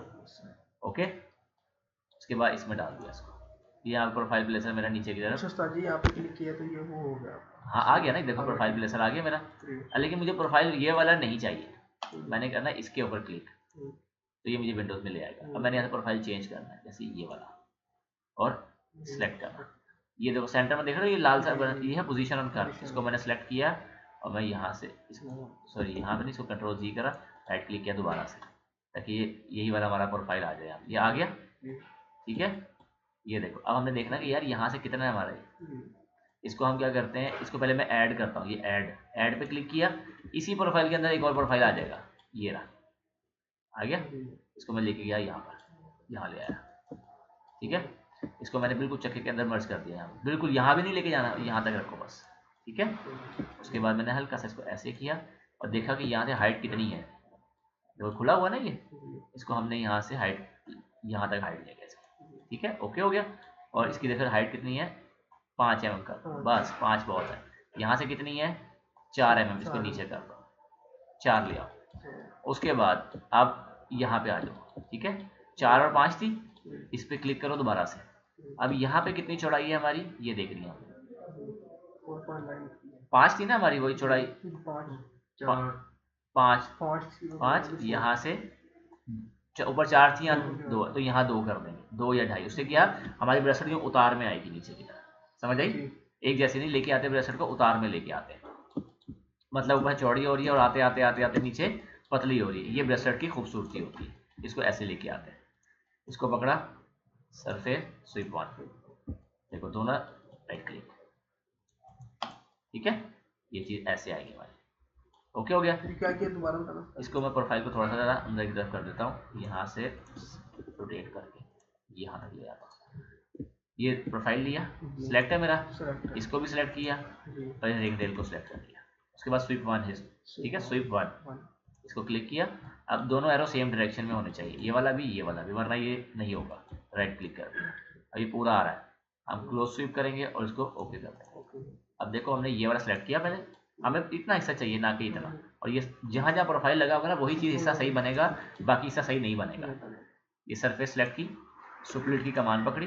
ओके, उसके बाद इसमें डाल दिया इसको, यहाँ प्रोफाइल प्लेसर मेरा नीचे की तरफ। उस्ताद जी यहाँ पे क्लिक किया तो ये वो हो गया, हाँ आ गया ना, देखो प्रोफाइल प्लेसर आ गया मेरा, लेकिन मुझे प्रोफाइल ये वाला नहीं चाहिए, मैंने करना है इसके ऊपर क्लिक, तो ये मुझे विंडोज में ले आएगा। अब मैंने यहाँ से प्रोफाइल चेंज करना है, जैसे ये वाला, और सिलेक्ट करना। ये देखो सेंटर में देख रहे हो, ये लाल सा ये है पोजीशन ऑन कर, इसको मैंने सेलेक्ट किया और मैं यहाँ से सॉरी यहाँ पे नहीं, इसको कंट्रोल जी करा, राइट क्लिक किया दोबारा से, ताकि ये यही वाला हमारा प्रोफाइल आ जाए। ये आ गया। ठीक है, ये देखो, अब हमने देखना कि यार यहाँ से कितना है हमारा ये, इसको हम क्या करते हैं, इसको पहले मैं ऐड करता हूँ, ये ऐड पे क्लिक किया, इसी प्रोफाइल के अंदर एक और प्रोफाइल आ जाएगा, ये रहा, आ गया। इसको मैं लेके गया यहाँ पर, यहाँ ले आया। ठीक है, इसको मैंने बिल्कुल चक्के के अंदर मर्ज कर दिया है, बिल्कुल यहाँ भी नहीं लेके जाना, यहाँ तक रखो बस, ठीक है। उसके बाद मैंने हल्का सा इसको ऐसे किया और देखा कि यहाँ से हाइट कितनी है, जो खुला हुआ ना ये, इसको हमने यहाँ से हाइट, यहाँ तक हाइट लेंगे इसकी, ठीक है, ओके हो गया। और इसकी देखो हाइट कितनी है, 5 mm का, बस 5 बहुत है। यहाँ से कितनी है, 4 mm, इसको नीचे कर दो, 4 ले आओ। उसके बाद आप यहाँ पे आ जाओ, ठीक है, 4 और 5 थी, इस पर क्लिक करो दोबारा से। अब यहाँ पे कितनी चौड़ाई है हमारी, ये देख रही है, 5 थी ना हमारी वही चौड़ाई, 5 यहाँ से ऊपर 4 थी, यहाँ 2, तो यहाँ 2 कर देंगे, 2 या 2.5, उससे क्या हमारी ब्रेसलेट जो उतार में आएगी नीचे की तरफ, समझ आई। एक जैसे नहीं लेके आते ब्रेसलेट को, उतार में लेके आते हैं, मतलब ऊपर चौड़ी हो रही है और आते आते आते आते नीचे पतली हो रही है, ये ब्रेसलेट की खूबसूरती होती है। इसको ऐसे लेके आते हैं, इसको पकड़ा, सरफेस स्वीप वन, देखो दोनों राइट क्लिक, ठीक है, ये चीज ऐसे आएगी हमारी, ओके हो गया। क्या किया दोबारा बताना। इसको मैं प्रोफाइल को थोड़ा सा ज़्यादा अंदर की तरफ कर देता हूँ, यहाँ से रोटेट करके यहाँ तक ले आता हूँ। ये प्रोफाइल लिया, सिलेक्ट है मेरा, इसको भी सिलेक्ट किया और रिंग टेल को सिलेक्ट कर दिया। उसके बाद स्वीप वन है, ठीक है, स्वीप वन, इसको क्लिक किया। अब दोनों एरो सेम डायरेक्शन में होने चाहिए, ये वाला भी वरना ये नहीं होगा। राइट क्लिक कर दिया, अब ये पूरा आ रहा है, हम क्लोज स्वीप करेंगे और इसको ओके कर देंगे। अब देखो हमने ये वाला सेलेक्ट किया, पहले हमें इतना हिस्सा चाहिए ना कि इतना, और ये जहाँ जहाँ प्रोफाइल लगा होगा ना वही चीज़ हिस्सा सही बनेगा, बाकी हिस्सा सही नहीं बनेगा। ये सरफेस सेलेक्ट की, सुपलिट की कमांड पकड़ी,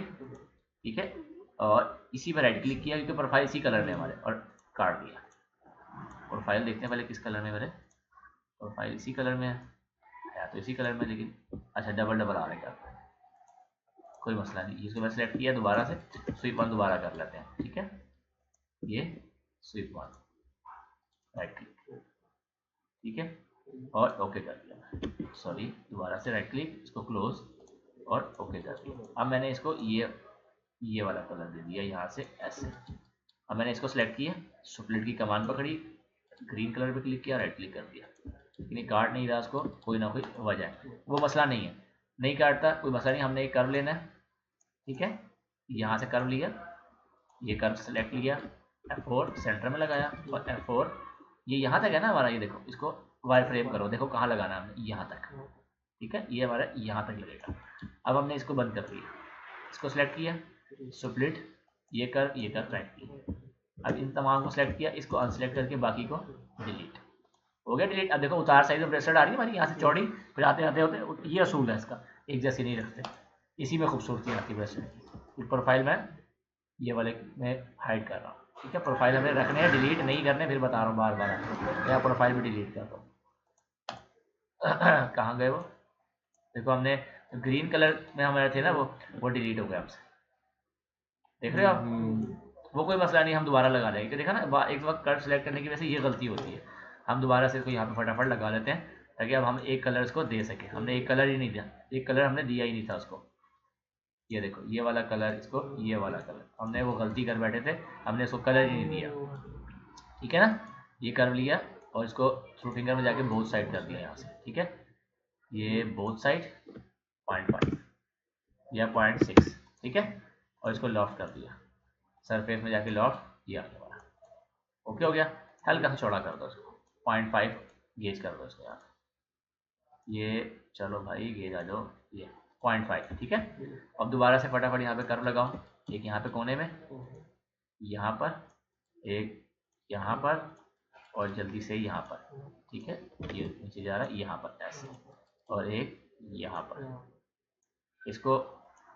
ठीक है, और इसी पर राइट क्लिक किया क्योंकि प्रोफाइल इसी कलर में हमारे, और काट दिया। प्रोफाइल देखते हैं पहले किस कलर में, मेरे प्रोफाइल इसी कलर में है तो इसी कलर में, लेकिन अच्छा डबल आ रहा है, कोई मसला नहीं। इसको मैं सेलेक्ट किया, दोबारा से स्वीप वन दोबारा कर लेते हैं, ठीक है, ये स्वीप वन, राइट क्लिक, ठीक है, और ओके कर दिया। सॉरी, दोबारा से राइट क्लिक, इसको क्लोज और ओके कर दिया। अब मैंने इसको ये वाला कलर दे दिया यहाँ से ऐसे। अब मैंने इसको सेलेक्ट किया, सुपलिट की कमांड पकड़ी, ग्रीन कलर पे क्लिक किया, राइट क्लिक कर दिया, लेकिन ये काट नहीं रहा, उसको कोई ना कोई वजह है, वो मसला नहीं है, नहीं काटता कोई मसला नहीं। हमने एक कर्व लेना है, ठीक है, यहाँ से कर्व लिया, ये कर्व सेलेक्ट लिया, F4 सेंटर में लगाया और F4 ये यहाँ तक है ना हमारा, ये देखो, इसको वायर फ्रेम करो, देखो कहाँ लगाना है हमने, यहाँ तक, ठीक है, ये हमारा यहाँ तक लगेगा। अब हमने इसको बंद कर दिया, इसको सेलेक्ट किया, स्प्लिट, ये कर राइट क्लिक। अब इन तमाम को सेलेक्ट किया, इसको अनसेलेक्ट करके बाकी को डिलीट, हो गया डिलीट। अब देखो उतार साइड में ब्रेसलेट आ रही है हमारी, यहाँ से चौड़ी, फिर आते आते होते, ये असूल है इसका, एक जैसी नहीं रखते, इसी में खूबसूरती आती है ब्रेसलेट की। प्रोफाइल में ये वाले में हाइड कर रहा हूँ, ठीक है, प्रोफाइल हमें रखने हैं, डिलीट नहीं करने, फिर बता रहा हूँ बार बार आपको, या प्रोफाइल भी डिलीट कर दो। कहाँ गए वो, देखो हमने ग्रीन कलर में हमारे थे ना, वो डिलीट हो गया हमसे, देख रहे हो आप, वो कोई मसला नहीं, हम दोबारा लगा देंगे। देखा ना, एक वक्त कलर सेलेक्ट करने की वजह से ये गलती होती है, हम दोबारा से इसको यहाँ पे फटाफट लगा लेते हैं, ताकि अब हम एक कलर इसको दे सके। हमने एक कलर ही नहीं दिया, एक कलर हमने दिया ही नहीं था उसको, ये देखो ये वाला कलर, इसको ये वाला कलर, हमने वो गलती कर बैठे थे, हमने इसको कलर ही नहीं दिया, ठीक है ना। ये कर लिया और इसको थ्रू फिंगर में जाके बोथ साइड कर दिया यहाँ से, ठीक है, ये बोथ साइड 0.5 या 0.6, ठीक है, और इसको लॉफ्ट कर दिया, सरफेस में जाके लॉफ्ट, ये आ गया वाला, ओके हो गया। हल्का सा चौड़ा कर दो इसको, 0.5 गेज कर दो इसको यहाँ, ये चलो भाई गेज आ जाओ, ये 0.5, ठीक है। अब दोबारा से फटाफट यहाँ पे कर्व लगाओ, एक यहाँ पे कोने में, यहाँ पर एक, यहाँ पर, और जल्दी से यहाँ पर, ठीक है, ये नीचे जा रहा है यहाँ पर ऐसे, और एक यहाँ पर, इसको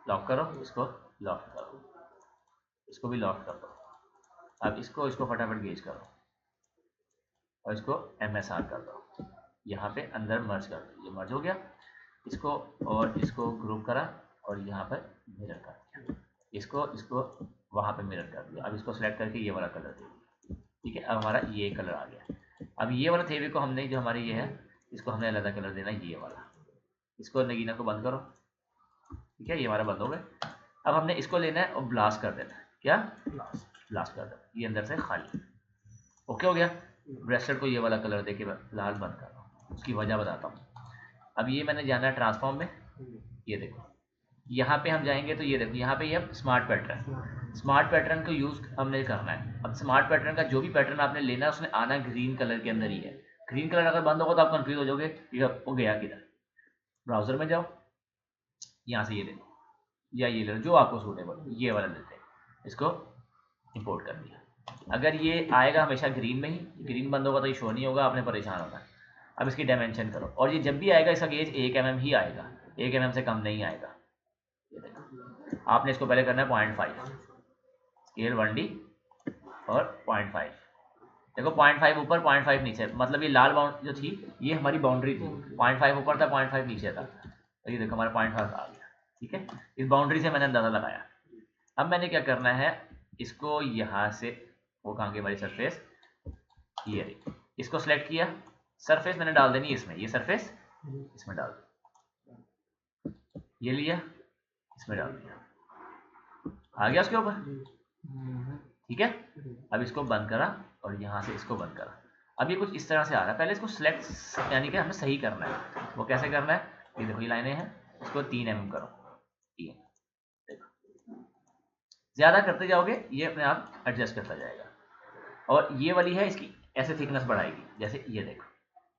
लॉक करो, इसको लॉक करो, इसको भी लॉक कर दो। अब इसको फटाफट गेज करो और इसको MSR कर दो, यहाँ पे अंदर मर्ज कर दो, ये मर्ज हो गया। इसको और इसको ग्रुप करा और यहाँ पर मिरर कर दिया, इसको वहाँ पे मिरर कर दिया। अब इसको सेलेक्ट करके ये वाला कलर दे दिया, ठीक है, अब हमारा ये कलर आ गया। अब ये वाला थेवी को हमने, जो हमारी ये है, इसको हमने अलग कलर देना, ये वाला, इसको नगीना को बंद करो, ठीक है, ये हमारा बंद हो गया। अब हमने इसको लेना है और ब्लास्ट कर देना है, क्या ब्लास्ट कर दो, ये अंदर से खाली, ओके हो गया। ब्रेसलेट को ये वाला कलर दे के फिलहाल बंद कर रहा हूँ, उसकी वजह बताता हूँ। अब ये मैंने जाना है ट्रांसफॉर्म में, ये देखो यहाँ पे हम जाएंगे तो ये देखो यहाँ पे ये स्मार्ट पैटर्न, स्मार्ट पैटर्न को यूज हमने करना है। अब स्मार्ट पैटर्न का जो भी पैटर्न आपने लेना है उसने आना ग्रीन कलर के अंदर ही है। ग्रीन कलर अगर बंद होगा तो आप कंफ्यूज हो जाओगे ये वो गया किधर। ब्राउजर में जाओ, यहाँ से ये देखो या ये ले लो जो आपको सूटेबल, ये वाला लेते हैं, इसको इंपोर्ट कर दिया। अगर ये आएगा हमेशा ग्रीन में ही, ग्रीन बंद होगा तो ये शो नहीं होगा, आपने परेशान होना है। अब इसकी डायमेंशन करो और ये जब भी आएगा इसका गेज 1 mm ही आएगा, 1 mm से कम नहीं आएगा। ये देखो आपने इसको पहले करना है 0.5 स्केल 1D और 0.5। देखो 0.5 ऊपर 0.5 नीचे, मतलब ये लाल बाउंड जो थी ये हमारी बाउंड्री थी, 0.5 ऊपर था 0.5 नीचे था, तो ये देखो हमारा 0.5 आ गया। ठीक है, इस बाउंड्री से मैंने अंदाजा लगाया। अब मैंने क्या करना है, इसको यहाँ से वो कहाँ की हमारी सरफेस, ये इसको सेलेक्ट किया, सरफेस मैंने डाल देनी है इसमें, ये सरफेस इसमें डाल दी, ये लिया इसमें डाल दिया, आ गया उसके ऊपर। ठीक है, अब इसको बंद करा और यहाँ से इसको बंद करा। अब ये कुछ इस तरह से आ रहा है, पहले इसको सिलेक्ट यानी कि हमें सही करना है। वो कैसे करना है, ये देखो ये लाइनें हैं, इसको 3 mm करो, 3 देखो ज्यादा करते जाओगे ये अपने आप एडजस्ट करता जाएगा। और ये वाली है इसकी ऐसे थिकनेस बढ़ाएगी, जैसे ये देखो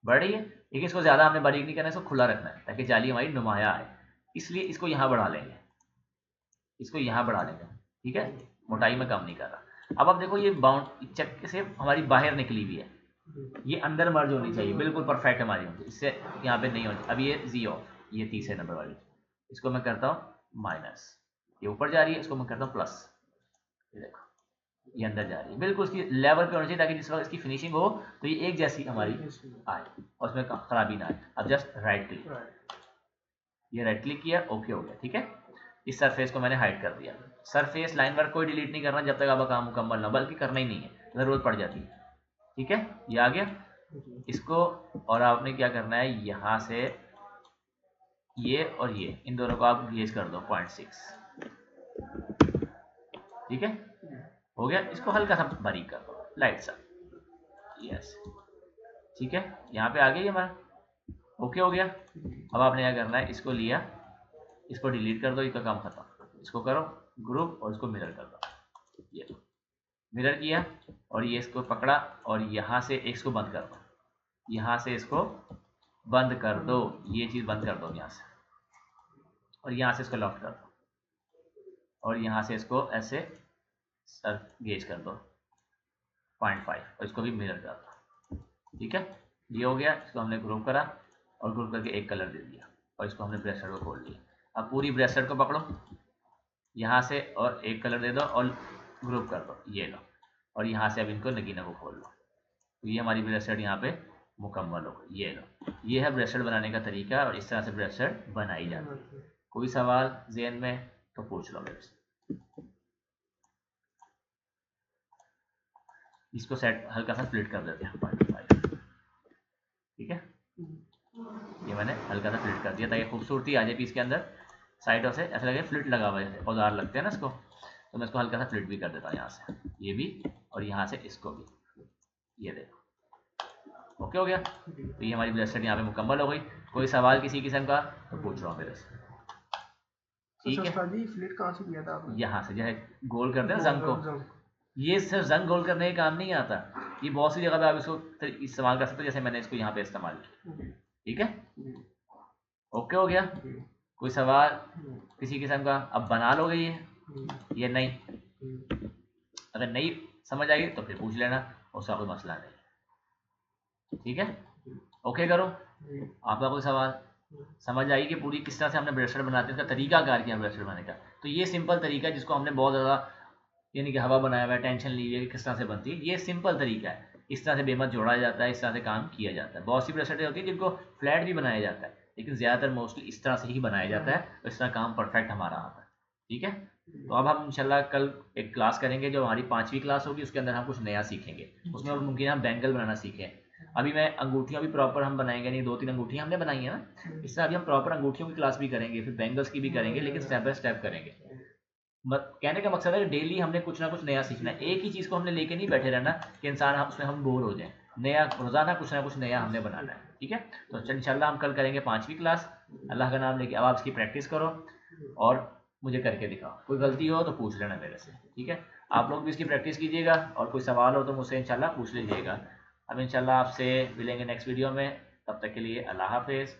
बढ़ रही है, लेकिन इसको ज्यादा हमने बारीक नहीं करना है, इसको खुला रखना है ताकि जाली हमारी नुमाया आए। इसलिए इसको यहाँ बढ़ा लेंगे, इसको यहाँ बढ़ा लेंगे। ठीक है, मोटाई में कम नहीं कर रहा। अब आप देखो ये बाउंड चक्के से हमारी बाहर निकली हुई है, ये अंदर मर्ज होनी चाहिए, बिल्कुल परफेक्ट हमारी होनी चाहिए, इससे यहाँ पे नहीं होनी। अब ये जी ऑफ, ये तीसरे नंबर वाली, इसको मैं करता हूँ माइनस, ये ऊपर जा रही है, इसको मैं करता हूँ प्लस, ये देखो ये अंदर जा रही है, बिल्कुल उसकी लेवल पे होनी चाहिए ताकि जिस वक्त इसकी फिनिशिंग हो तो ये एक जैसी हमारी आए और उसमें खराबी ना आए। अब जस्ट राइट क्लिक, ये राइट क्लिक किया, ओके हो गया। ठीक है, इस सरफेस को मैंने हाइड कर दिया। सरफेस लाइन वर्क कोई डिलीट नहीं करना जब तक आपका काम मुकम्मल ना, बल्कि करना ही नहीं है, जरूरत पड़ जाती है। ठीक है, ये आ गया इसको, और आपने क्या करना है, यहाँ से ये और ये इन दोनों को आप गेज कर दो 0.6। ठीक है, हो गया। इसको हल्का सा बारीक कर दो, लाइट सा, यस। ठीक है, यहाँ पे आ गया ये हमारा, ओके हो गया। अब आपने क्या करना है, इसको लिया, इसको डिलीट कर दो, इसका काम खत्म। इसको करो ग्रुप और इसको मिरर कर दो, ये मिरर किया और ये इसको पकड़ा और यहाँ से इसको बंद कर दो, यहाँ से इसको बंद कर दो, ये चीज़ बंद कर दो यहाँ से, और यहाँ से इसको लॉक कर दो और यहाँ से इसको ऐसे सर गेज कर दो 0.5 और इसको भी मिरर कर दो। ठीक है, ये हो गया। इसको हमने ग्रुप करा और ग्रुप करके एक कलर दे दिया और इसको हमने ब्रेसलेट को खोल लिया। अब पूरी ब्रेसलेट को पकड़ो यहाँ से और एक कलर दे दो और ग्रुप कर दो, ये लो, और यहाँ से अब इनको नगीना को खोल लो, तो ये हमारी ब्रेसलेट यहाँ पे मुकम्मल हो गई। ये लो, ये है ब्रेसलेट बनाने का तरीका और इस तरह से ब्रेसलेट बनाई जाती है। कोई सवाल ज़हन में तो पूछ लो मेरे से। इसको सेट हल्का सा फ्लिट कर देते हैं 0.5। ठीक है, ये मैंने हल्का सा फ्लिट कर दिया ताकि खूबसूरती आ जाए पीस के अंदर, साइडों से ऐसा लगे फ्लिट लगा हुआ है, औजार लगते हैं ना इसको, तो मैं इसको हल्का सा फ्लिट भी कर देता हूँ यहाँ से, ये भी और यहाँ से इसको भी, ये देखो ओके हो गया। तो ये हमारी ब्रेसलेट यहाँ पे मुकम्मल हो गई। कोई सवाल किसी किस्म का तो पूछ रहा हूँ मेरे से। ठीक है, फ्लिट कहाँ से किया था आपने? यहाँ से जो है गोल करते हैं जंग को, ये सिर्फ जंग गोल करने का काम नहीं आता, ये बहुत सी जगह पे आप इसको इस्तेमाल कर सकते हो, जैसे मैंने इसको यहाँ पे इस्तेमाल किया। ठीक है, ओके हो गया। कोई सवाल किसी किस्म का? अब बना लोगे ये नहीं, अगर नहीं समझ आएगी तो फिर पूछ लेना, उसका कोई मसला नहीं। ठीक है, ओके करो। आपका कोई सवाल समझ आई कि पूरी किस तरह से हमने ब्रेसलेट बनाते हैं, इसका तरीका कार किया ब्रेसलेट बनाने का। तो ये सिंपल तरीका है जिसको हमने बहुत ज़्यादा यानी कि हवा बनाया हुआ है, टेंशन ली है कि किस तरह से बनती है। ये सिंपल तरीका है, इस तरह से बेमत जोड़ा जाता है, इस तरह से काम किया जाता है। बहुत सी ब्रेसलेटें होती है जिनको फ्लैट भी बनाया जाता है, लेकिन ज़्यादातर मोस्टली इस तरह से ही बनाया जाता है, तो इस तरह काम परफेक्ट हमारा आता है। ठीक है, तो अब हम इंशाल्लाह कल एक क्लास करेंगे जो हमारी 5वीं क्लास होगी, उसके अंदर हम कुछ नया सीखेंगे। उसमें मुमकिन हम बैंगल बनाना सीखें। अभी मैं अंगूठियाँ भी प्रॉपर हम बनाएंगे, नहीं 2-3 अंगूठियाँ हमने बनाई है ना, इससे अभी हम प्रॉपर अंगूठियों की क्लास भी करेंगे, फिर बैंगल्स की भी करेंगे, लेकिन स्टेप बाय स्टेप करेंगे। कहने का मकसद है कि डेली हमने कुछ ना कुछ नया सीखना है, एक ही चीज़ को हमने लेके नहीं बैठे रहना कि इंसान उसमें हम बोर हो जाएं। नया रोज़ाना कुछ ना कुछ नया हमने बनाना है। ठीक है, तो इंशाल्लाह हम कल करेंगे 5वीं क्लास। अल्लाह का नाम लेके अब आप इसकी प्रैक्टिस करो। और मुझे करके दिखाओ, कोई गलती हो तो पूछ लेना मेरे से, ठीक है। आप लोग भी इसकी प्रैक्टिस कीजिएगा और कोई सवाल हो तो मुझसे इंशाल्लाह पूछ लीजिएगा। अब इंशाल्लाह आपसे मिलेंगे नेक्स्ट वीडियो में, तब तक के लिए अल्लाह हाफिज़।